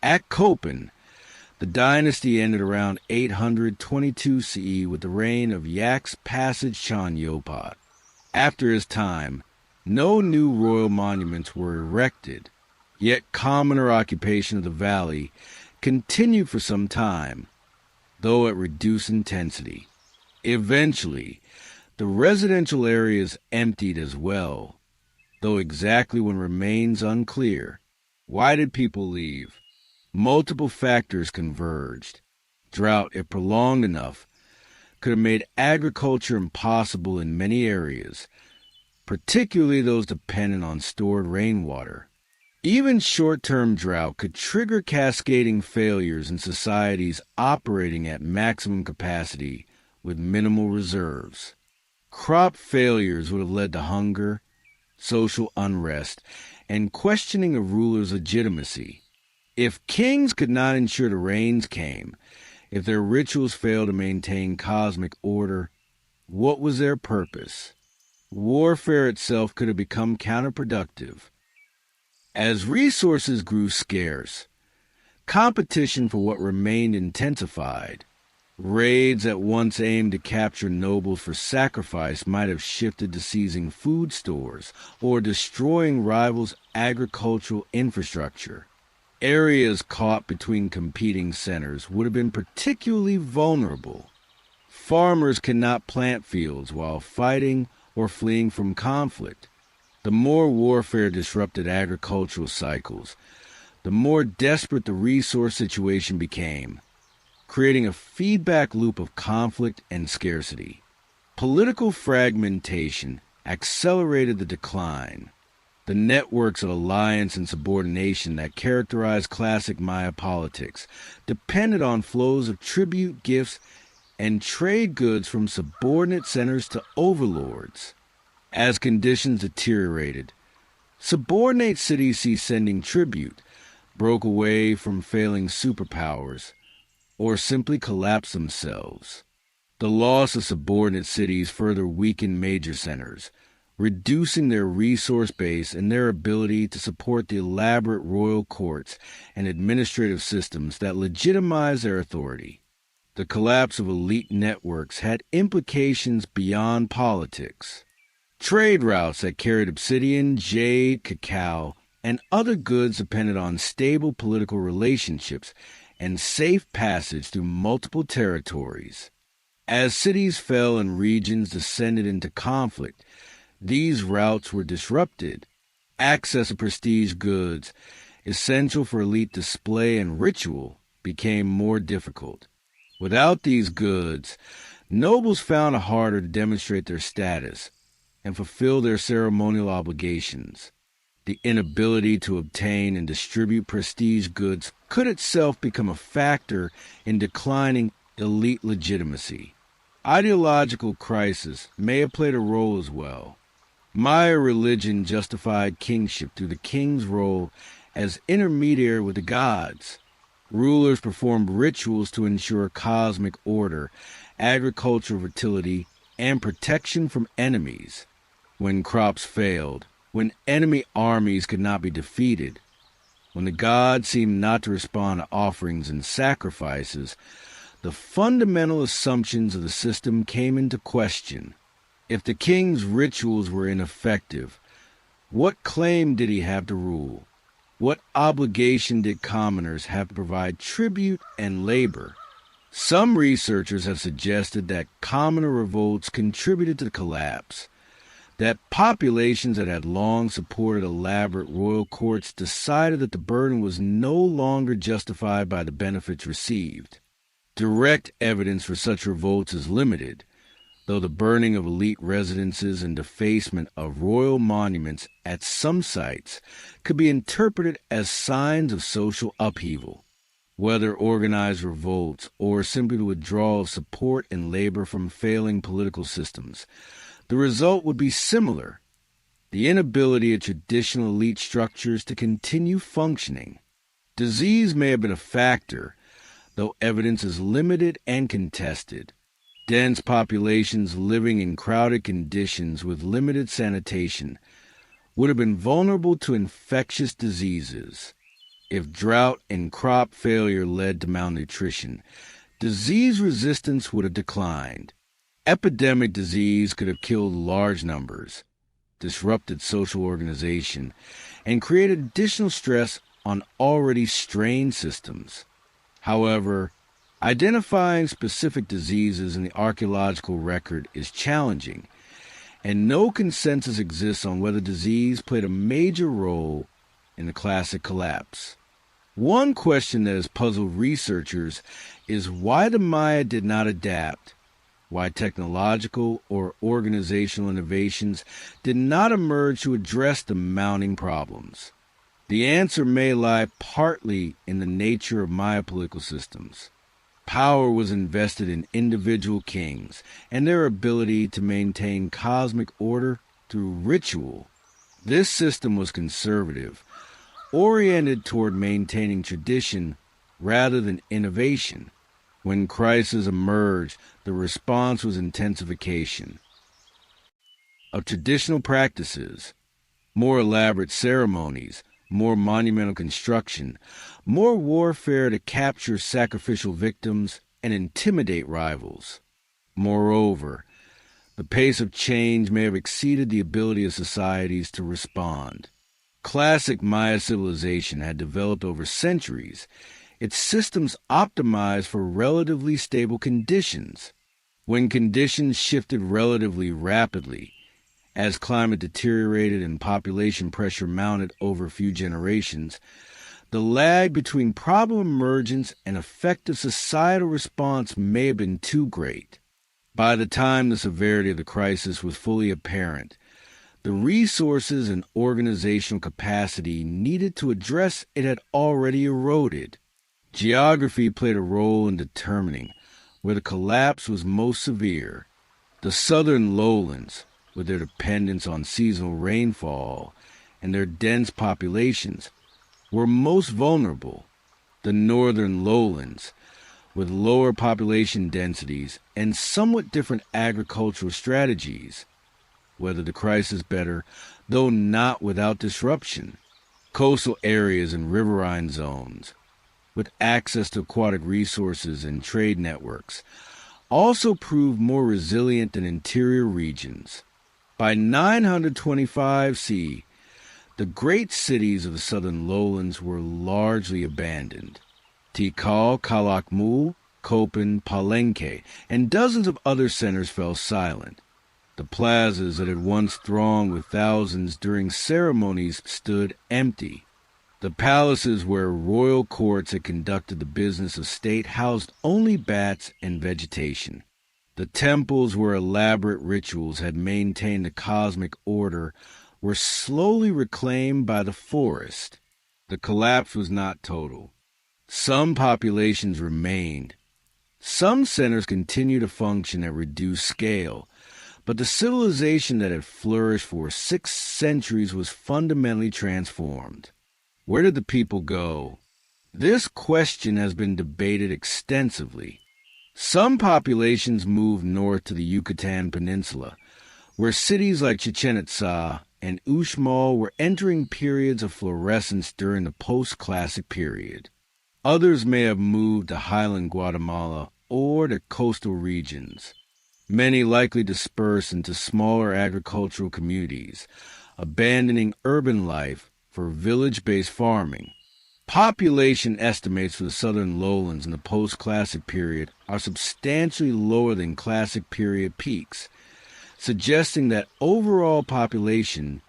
A: At Copan, the dynasty ended around 822 CE with the reign of Yaks Passage Chonyopat. After his time, no new royal monuments were erected, yet commoner occupation of the valley continued for some time, though at reduced intensity. Eventually, the residential areas emptied as well, though exactly when remains unclear. Why did people leave? Multiple factors converged. Drought, if prolonged enough, could have made agriculture impossible in many areas, particularly those dependent on stored rainwater. Even short-term drought could trigger cascading failures in societies operating at maximum capacity with minimal reserves. Crop failures would have led to hunger, social unrest, and questioning of rulers' legitimacy. If kings could not ensure the rains came, if their rituals failed to maintain cosmic order, what was their purpose? Warfare itself could have become counterproductive. As resources grew scarce, competition for what remained intensified. Raids that once aimed to capture nobles for sacrifice might have shifted to seizing food stores or destroying rivals' agricultural infrastructure. Areas caught between competing centers would have been particularly vulnerable. Farmers cannot plant fields while fighting or fleeing from conflict. The more warfare disrupted agricultural cycles, the more desperate the resource situation became, creating a feedback loop of conflict and scarcity. Political fragmentation accelerated the decline. The networks of alliance and subordination that characterized classic Maya politics depended on flows of tribute, gifts, and trade goods from subordinate centers to overlords. As conditions deteriorated, subordinate cities ceased sending tribute, broke away from failing superpowers, or simply collapsed themselves. The loss of subordinate cities further weakened major centers, reducing their resource base and their ability to support the elaborate royal courts and administrative systems that legitimize their authority. The collapse of elite networks had implications beyond politics. Trade routes that carried obsidian, jade, cacao, and other goods depended on stable political relationships and safe passage through multiple territories. As cities fell and regions descended into conflict, these routes were disrupted. Access to prestige goods, essential for elite display and ritual, became more difficult. Without these goods, nobles found it harder to demonstrate their status and fulfill their ceremonial obligations. The inability to obtain and distribute prestige goods could itself become a factor in declining elite legitimacy. Ideological crisis may have played a role as well. Maya religion justified kingship through the king's role as intermediary with the gods. Rulers performed rituals to ensure cosmic order, agricultural fertility, and protection from enemies. when crops failed, when enemy armies could not be defeated, when the gods seemed not to respond to offerings and sacrifices, the fundamental assumptions of the system came into question. If the king's rituals were ineffective, what claim did he have to rule? What obligation did commoners have to provide tribute and labor? Some researchers have suggested that commoner revolts contributed to the collapse, that populations that had long supported elaborate royal courts decided that the burden was no longer justified by the benefits received. Direct evidence for such revolts is limited, though the burning of elite residences and defacement of royal monuments at some sites could be interpreted as signs of social upheaval. Whether organized revolts or simply the withdrawal of support and labor from failing political systems, the result would be similar: the inability of traditional elite structures to continue functioning. Disease may have been a factor, though evidence is limited and contested. Dense populations living in crowded conditions with limited sanitation would have been vulnerable to infectious diseases. If drought and crop failure led to malnutrition, disease resistance would have declined. Epidemic disease could have killed large numbers, disrupted social organization, and created additional stress on already strained systems. However, identifying specific diseases in the archaeological record is challenging, and no consensus exists on whether disease played a major role in the classic collapse. One question that has puzzled researchers is why the Maya did not adapt, why technological or organizational innovations did not emerge to address the mounting problems. The answer may lie partly in the nature of Maya political systems. Power was invested in individual kings and their ability to maintain cosmic order through ritual. This system was conservative, oriented toward maintaining tradition rather than innovation. When crises emerged, the response was intensification of traditional practices, more elaborate ceremonies, more monumental construction, more warfare to capture sacrificial victims and intimidate rivals. Moreover, the pace of change may have exceeded the ability of societies to respond. Classic Maya civilization had developed over centuries, its systems optimized for relatively stable conditions. When conditions shifted relatively rapidly, as climate deteriorated and population pressure mounted over a few generations, the lag between problem emergence and effective societal response may have been too great. By the time the severity of the crisis was fully apparent, the resources and organizational capacity needed to address it had already eroded. Geography played a role in determining where the collapse was most severe. The southern lowlands, with their dependence on seasonal rainfall and their dense populations, were most vulnerable. The northern lowlands, with lower population densities and somewhat different agricultural strategies, weathered the crisis better, though not without disruption. Coastal areas and riverine zones, with access to aquatic resources and trade networks, also proved more resilient than interior regions. By 925 CE, the great cities of the southern lowlands were largely abandoned. Tikal, Calakmul, Copan, Palenque, and dozens of other centers fell silent. The plazas that had once thronged with thousands during ceremonies stood empty. The palaces where royal courts had conducted the business of state housed only bats and vegetation. The temples where elaborate rituals had maintained the cosmic order were slowly reclaimed by the forest. The collapse was not total. Some populations remained. Some centers continued to function at reduced scale, but the civilization that had flourished for 6 centuries was fundamentally transformed. Where did the people go? This question has been debated extensively. Some populations moved north to the Yucatan Peninsula, where cities like Chichen Itza and Uxmal were entering periods of florescence during the post-classic period. Others may have moved to highland Guatemala or to coastal regions. Many likely dispersed into smaller agricultural communities, abandoning urban life for village-based farming. Population estimates for the southern lowlands in the post-classic period are substantially lower than classic period peaks, suggesting that overall population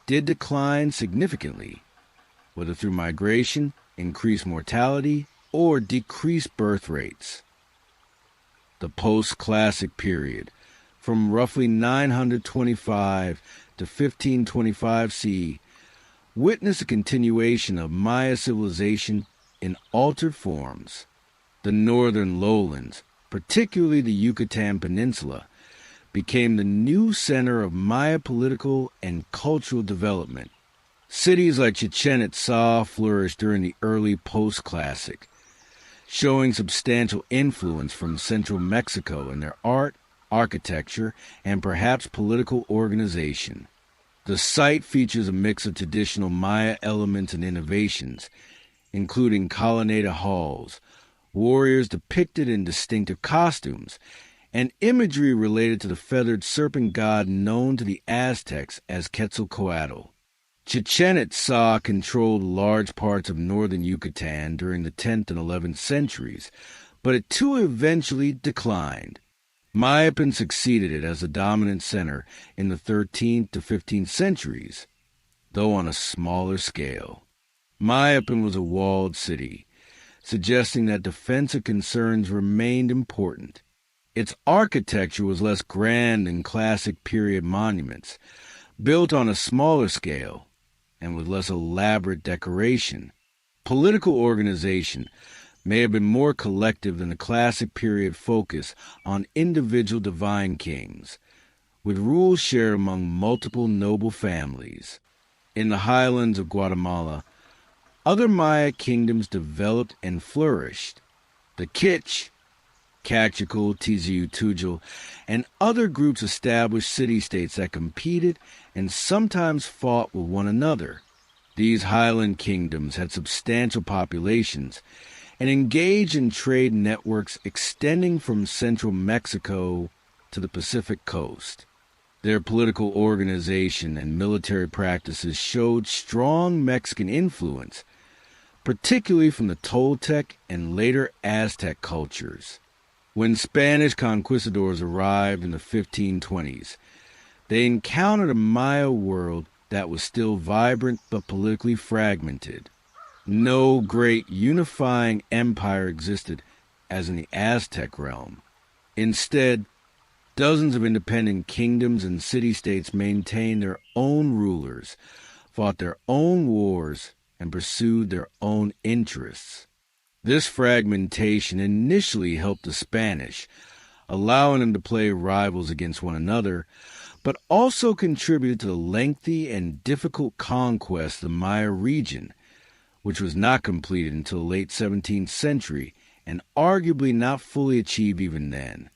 A: did decline significantly, whether through migration, increased mortality, or decreased birth rates. The post-classic period, from roughly 925 to 1525 CE, witnessed a continuation of Maya civilization in altered forms. The northern lowlands, particularly the Yucatan Peninsula, became the new center of Maya political and cultural development. Cities like Chichen Itza flourished during the early post-classic, showing substantial influence from central Mexico in their art, architecture, and perhaps political organization. The site features a mix of traditional Maya elements and innovations, including colonnaded halls, warriors depicted in distinctive costumes, and imagery related to the feathered serpent god known to the Aztecs as Quetzalcoatl. Chichen Itza controlled large parts of northern Yucatan during the 10th and 11th centuries, but it too eventually declined. Mayapan succeeded it as the dominant center in the 13th to 15th centuries, though on a smaller scale. Mayapan was a walled city, suggesting that defensive concerns remained important. Its architecture was less grand than classic period monuments, built on a smaller scale and with less elaborate decoration. Political organization may have been more collective than the classic period focus on individual divine kings, with rules shared among multiple noble families. In the highlands of Guatemala, other Maya kingdoms developed and flourished. The Kich, Cachical, Tiziutujil, and other groups established city-states that competed and sometimes fought with one another. These highland kingdoms had substantial populations and engaged in trade networks extending from central Mexico to the Pacific coast. Their political organization and military practices showed strong Mexican influence, particularly from the Toltec and later Aztec cultures. When Spanish conquistadors arrived in the 1520s, they encountered a Maya world that was still vibrant but politically fragmented. No great unifying empire existed as in the Aztec realm. Instead, dozens of independent kingdoms and city-states maintained their own rulers, fought their own wars, and pursued their own interests. This fragmentation initially helped the Spanish, allowing them to play rivals against one another, but also contributed to the lengthy and difficult conquest of the Maya region, which was not completed until the late 17th century and arguably not fully achieved even then,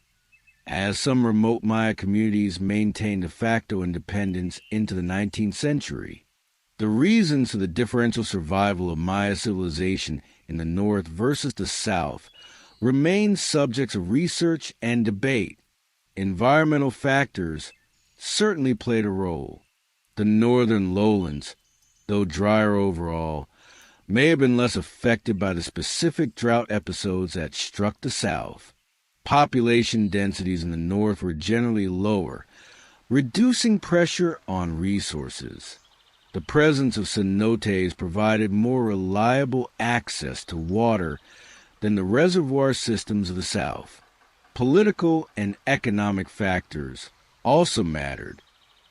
A: as some remote Maya communities maintained de facto independence into the 19th century. The reasons for the differential survival of Maya civilization in the north versus the south remain subjects of research and debate. Environmental factors certainly played a role. The northern lowlands, though drier overall, may have been less affected by the specific drought episodes that struck the south. Population densities in the north were generally lower, reducing pressure on resources. The presence of cenotes provided more reliable access to water than the reservoir systems of the south. Political and economic factors also mattered.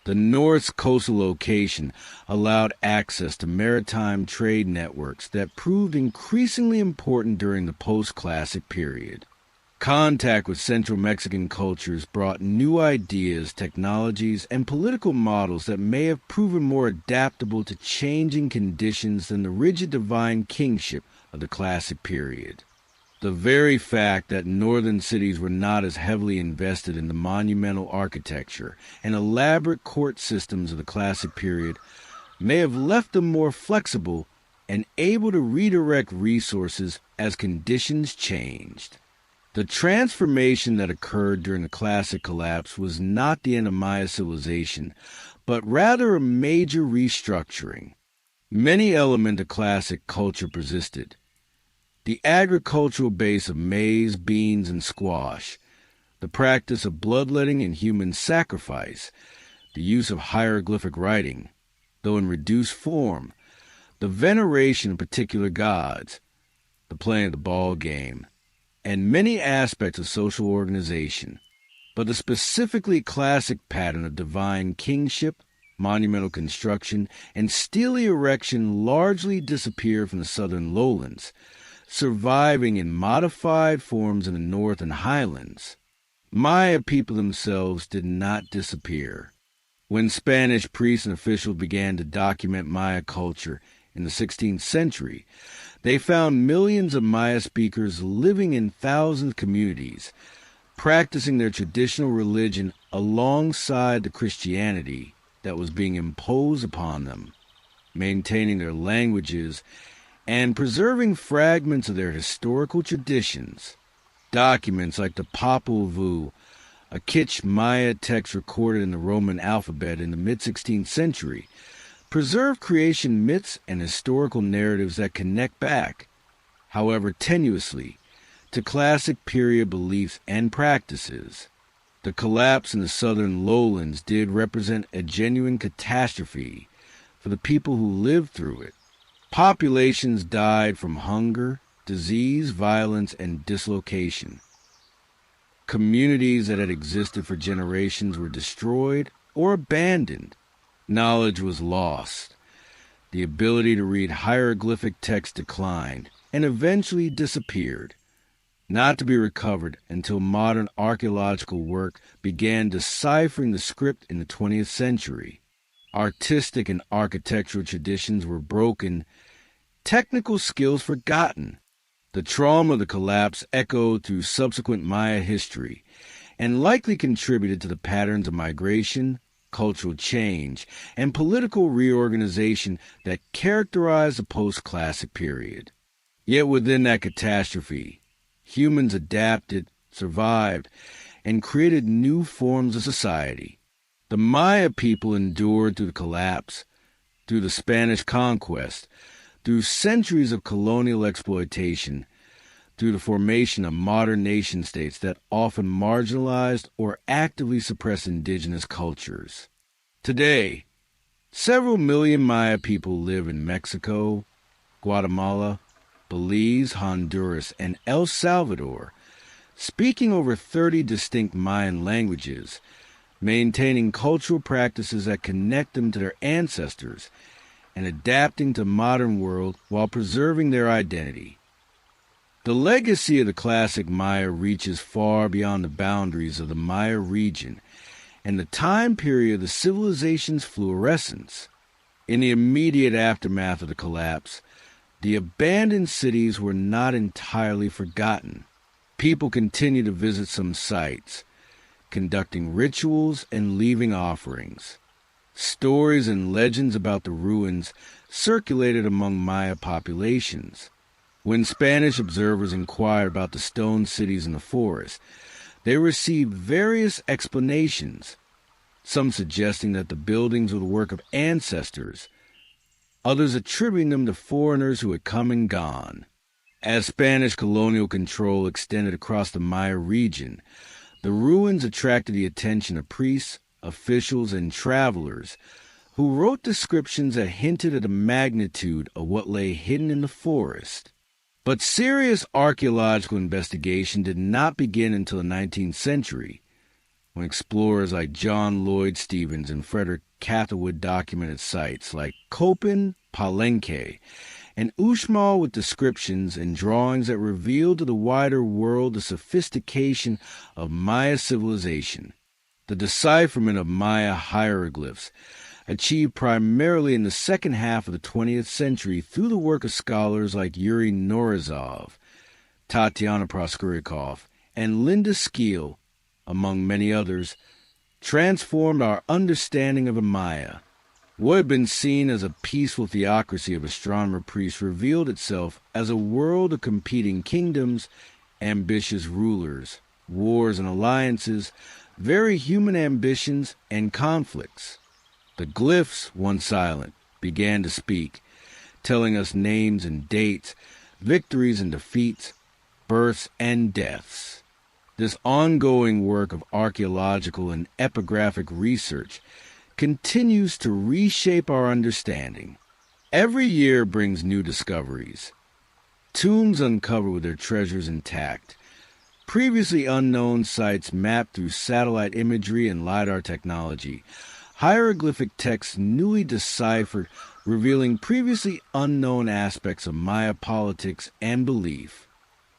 A: The North's coastal location allowed access to maritime trade networks that proved increasingly important during the post-classic period. Contact with Central Mexican cultures brought new ideas, technologies, and political models that may have proven more adaptable to changing conditions than the rigid divine kingship of the classic period. The very fact that northern cities were not as heavily invested in the monumental architecture and elaborate court systems of the classic period may have left them more flexible and able to redirect resources as conditions changed. The transformation that occurred during the classic collapse was not the end of Maya civilization, but rather a major restructuring. Many elements of classic culture persisted. The agricultural base of maize, beans, and squash, the practice of bloodletting and human sacrifice, the use of hieroglyphic writing, though in reduced form, the veneration of particular gods, the playing of the ball game, and many aspects of social organization, but the specifically classic pattern of divine kingship, monumental construction, and steely erection largely disappeared from the southern lowlands, surviving in modified forms in the north and highlands. Maya people themselves did not disappear. When Spanish priests and officials began to document Maya culture in the 16th century, they found millions of Maya speakers living in thousands of communities, practicing their traditional religion alongside the Christianity that was being imposed upon them, maintaining their languages and preserving fragments of their historical traditions. Documents like the Popol Vuh, a Kitsch Maya text recorded in the Roman alphabet in the mid-16th century, preserve creation myths and historical narratives that connect back, however tenuously, to classic period beliefs and practices. The collapse in the southern lowlands did represent a genuine catastrophe for the people who lived through it. Populations died from hunger, disease, violence, and dislocation. Communities that had existed for generations were destroyed or abandoned. Knowledge was lost. The ability to read hieroglyphic text declined and eventually disappeared, not to be recovered until modern archaeological work began deciphering the script in the 20th century. Artistic and architectural traditions were broken, technical skills forgotten. The trauma of the collapse echoed through subsequent Maya history and likely contributed to the patterns of migration, cultural change, and political reorganization that characterized the post-classic period. Yet within that catastrophe, humans adapted, survived, and created new forms of society. The Maya people endured through the collapse, through the Spanish conquest, through centuries of colonial exploitation, through the formation of modern nation-states that often marginalized or actively suppressed indigenous cultures. Today, several million Maya people live in Mexico, Guatemala, Belize, Honduras, and El Salvador, speaking over 30 distinct Mayan languages, maintaining cultural practices that connect them to their ancestors, and adapting to the modern world while preserving their identity. The legacy of the classic Maya reaches far beyond the boundaries of the Maya region and the time period of the civilization's fluorescence. In the immediate aftermath of the collapse, the abandoned cities were not entirely forgotten. People continued to visit some sites, conducting rituals and leaving offerings. Stories and legends about the ruins circulated among Maya populations. When Spanish observers inquired about the stone cities in the forest, they received various explanations, some suggesting that the buildings were the work of ancestors, others attributing them to foreigners who had come and gone. As Spanish colonial control extended across the Maya region, the ruins attracted the attention of priests, officials, and travelers who wrote descriptions that hinted at the magnitude of what lay hidden in the forest. But serious archaeological investigation did not begin until the 19th century, when explorers like John Lloyd Stephens and Frederick Catherwood documented sites like Copan, Palenque, and Uxmal with descriptions and drawings that revealed to the wider world the sophistication of Maya civilization. The decipherment of Maya hieroglyphs, achieved primarily in the second half of the 20th century through the work of scholars like Yuri Norizov, Tatiana Proskurikov, and Linda Skeel, among many others, transformed our understanding of a Maya. What had been seen as a peaceful theocracy of astronomer priests revealed itself as a world of competing kingdoms, ambitious rulers, wars and alliances, very human ambitions and conflicts. The glyphs, once silent, began to speak, telling us names and dates, victories and defeats, births and deaths. This ongoing work of archaeological and epigraphic research continues to reshape our understanding. Every year brings new discoveries. Tombs uncovered with their treasures intact. Previously unknown sites mapped through satellite imagery and LiDAR technology. Hieroglyphic texts newly deciphered, revealing previously unknown aspects of Maya politics and belief.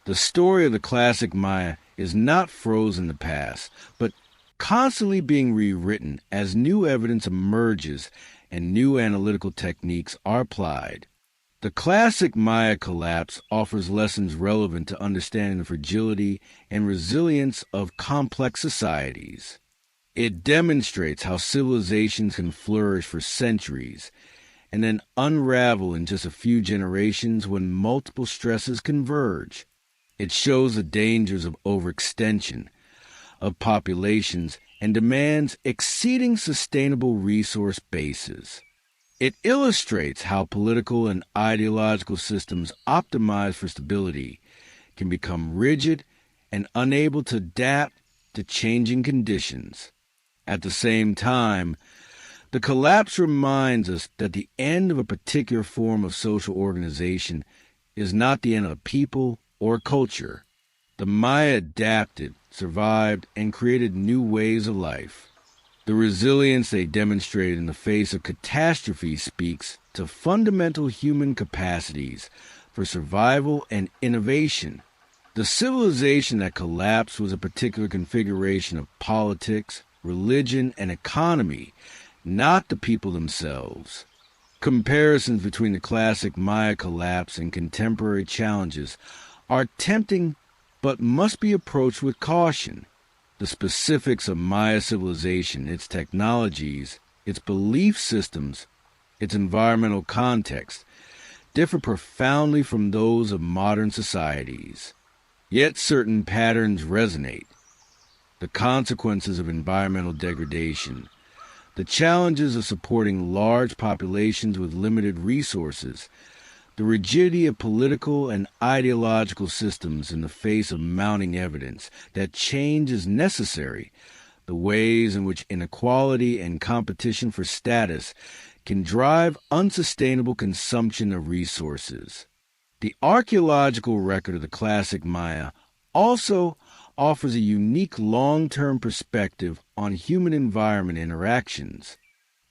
A: The story of the classic Maya is not frozen in the past, but constantly being rewritten as new evidence emerges and new analytical techniques are applied. The classic Maya collapse offers lessons relevant to understanding the fragility and resilience of complex societies. It demonstrates how civilizations can flourish for centuries and then unravel in just a few generations when multiple stresses converge. It shows the dangers of overextension of populations and demands exceeding sustainable resource bases. It illustrates how political and ideological systems optimized for stability can become rigid and unable to adapt to changing conditions. At the same time, the collapse reminds us that the end of a particular form of social organization is not the end of a people or culture. The Maya adapted, survived, and created new ways of life. The resilience they demonstrated in the face of catastrophe speaks to fundamental human capacities for survival and innovation. The civilization that collapsed was a particular configuration of politics, religion, and economy, not the people themselves. Comparisons between the classic Maya collapse and contemporary challenges are tempting but must be approached with caution. The specifics of Maya civilization, its technologies, its belief systems, its environmental context, differ profoundly from those of modern societies. Yet certain patterns resonate. The consequences of environmental degradation, the challenges of supporting large populations with limited resources, the rigidity of political and ideological systems in the face of mounting evidence that change is necessary, the ways in which inequality and competition for status can drive unsustainable consumption of resources. The archaeological record of the classic Maya also offers a unique long-term perspective on human-environment interactions.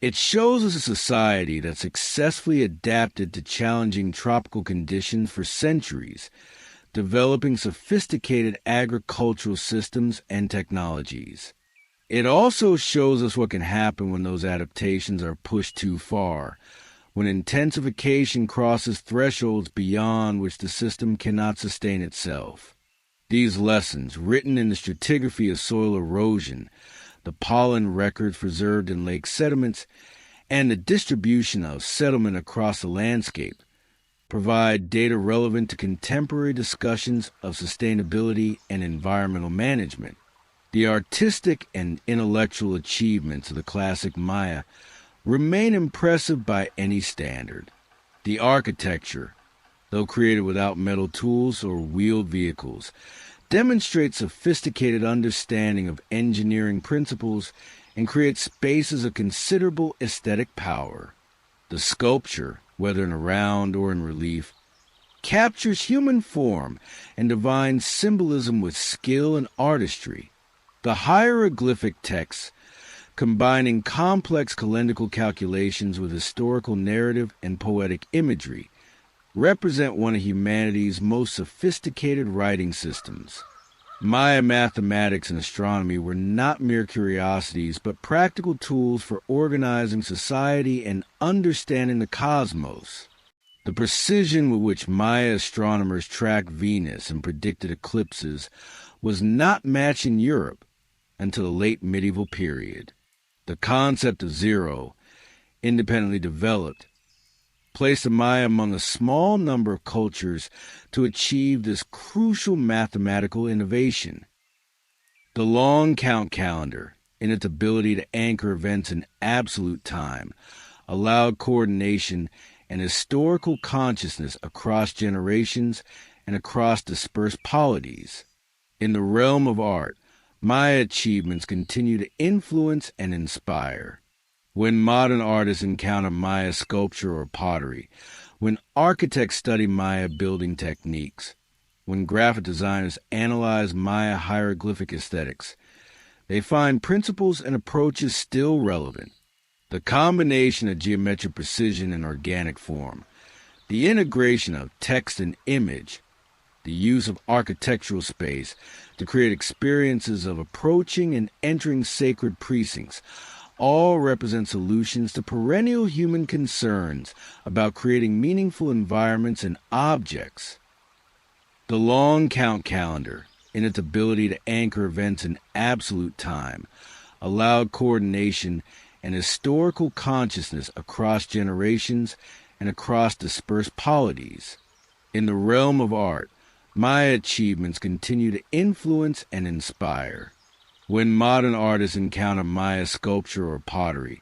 A: It shows us a society that successfully adapted to challenging tropical conditions for centuries, developing sophisticated agricultural systems and technologies. It also shows us what can happen when those adaptations are pushed too far, when intensification crosses thresholds beyond which the system cannot sustain itself. These lessons, written in the stratigraphy of soil erosion, the pollen records preserved in lake sediments, and the distribution of settlement across the landscape, provide data relevant to contemporary discussions of sustainability and environmental management. The artistic and intellectual achievements of the classic Maya remain impressive by any standard. The architecture, though created without metal tools or wheeled vehicles, demonstrates sophisticated understanding of engineering principles and creates spaces of considerable aesthetic power. The sculpture, whether in a round or in relief, captures human form and divine symbolism with skill and artistry. The hieroglyphic texts, combining complex calendrical calculations with historical narrative and poetic imagery, represent one of humanity's most sophisticated writing systems. Maya mathematics and astronomy were not mere curiosities, but practical tools for organizing society and understanding the cosmos. The precision with which Maya astronomers tracked Venus and predicted eclipses was not matched in Europe until the late medieval period. The concept of zero, independently developed, placed the Maya among a small number of cultures to achieve this crucial mathematical innovation. The long count calendar, in its ability to anchor events in absolute time, allowed coordination and historical consciousness across generations and across dispersed polities. In the realm of art, Maya achievements continue to influence and inspire. When modern artists encounter Maya sculpture or pottery, when architects study Maya building techniques, when graphic designers analyze Maya hieroglyphic aesthetics, they find principles and approaches still relevant. The combination of geometric precision and organic form, the integration of text and image, the use of architectural space to create experiences of approaching and entering sacred precincts, all represent solutions to perennial human concerns about creating meaningful environments and objects. The long count calendar, in its ability to anchor events in absolute time, allowed coordination and historical consciousness across generations and across dispersed polities. In the realm of art, Maya achievements continue to influence and inspire. When modern artists encounter Maya sculpture or pottery,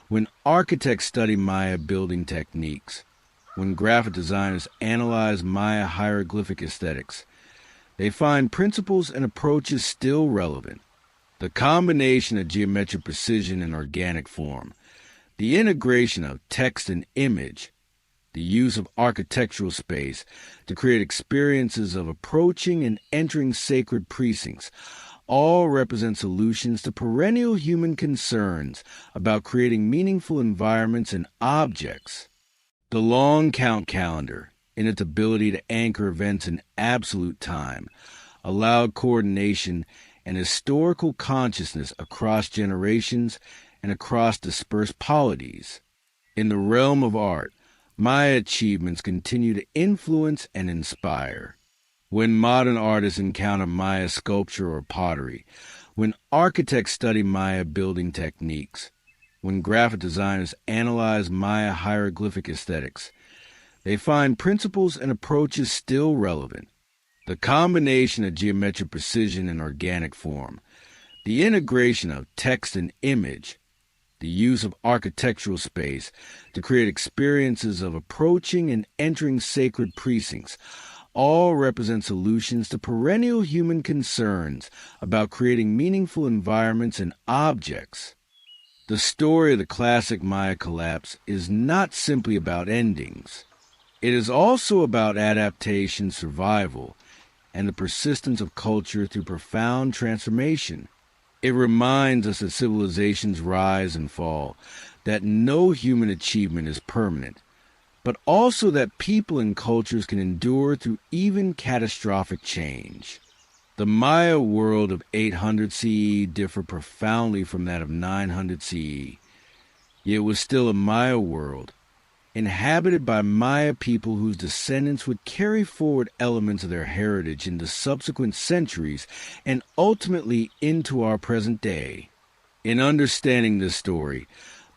A: when architects study Maya building techniques, when graphic designers analyze Maya hieroglyphic aesthetics, they find principles and approaches still relevant. The combination of geometric precision and organic form, the integration of text and image, the use of architectural space to create experiences of approaching and entering sacred precincts, all represent solutions to perennial human concerns about creating meaningful environments and objects. The long count calendar, in its ability to anchor events in absolute time, allowed coordination and historical consciousness across generations and across dispersed polities. In the realm of art, Maya achievements continue to influence and inspire. When modern artists encounter Maya sculpture or pottery, when architects study Maya building techniques, when graphic designers analyze Maya hieroglyphic aesthetics, they find principles and approaches still relevant. The combination of geometric precision and organic form, the integration of text and image, the use of architectural space to create experiences of approaching and entering sacred precincts, all represent solutions to perennial human concerns about creating meaningful environments and objects. The story of the classic Maya collapse is not simply about endings. It is also about adaptation, survival, and the persistence of culture through profound transformation. It reminds us that civilizations rise and fall, that no human achievement is permanent, but also that people and cultures can endure through even catastrophic change. The Maya world of 800 CE differed profoundly from that of 900 CE, yet it was still a Maya world, inhabited by Maya people whose descendants would carry forward elements of their heritage into subsequent centuries and ultimately into our present day. In understanding this story,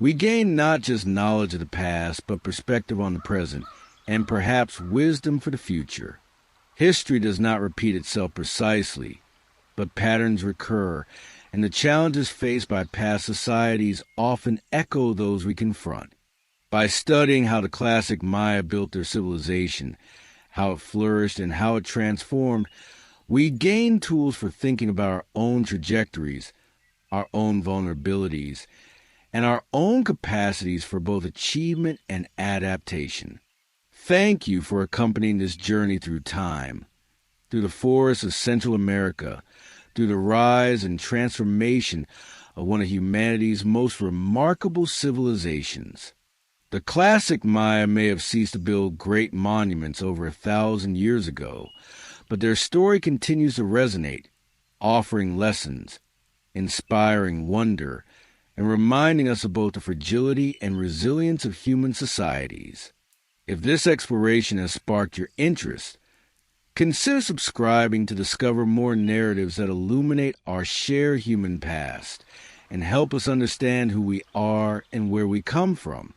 A: we gain not just knowledge of the past, but perspective on the present, and perhaps wisdom for the future. History does not repeat itself precisely, but patterns recur, and the challenges faced by past societies often echo those we confront. By studying how the classic Maya built their civilization, how it flourished, and how it transformed, we gain tools for thinking about our own trajectories, our own vulnerabilities, and our own capacities for both achievement and adaptation. Thank you for accompanying this journey through time, through the forests of Central America, through the rise and transformation of one of humanity's most remarkable civilizations. The classic Maya may have ceased to build great monuments over 1,000 years ago, but their story continues to resonate, offering lessons, inspiring wonder, and reminding us of both the fragility and resilience of human societies. If this exploration has sparked your interest, consider subscribing to discover more narratives that illuminate our shared human past and help us understand who we are and where we come from.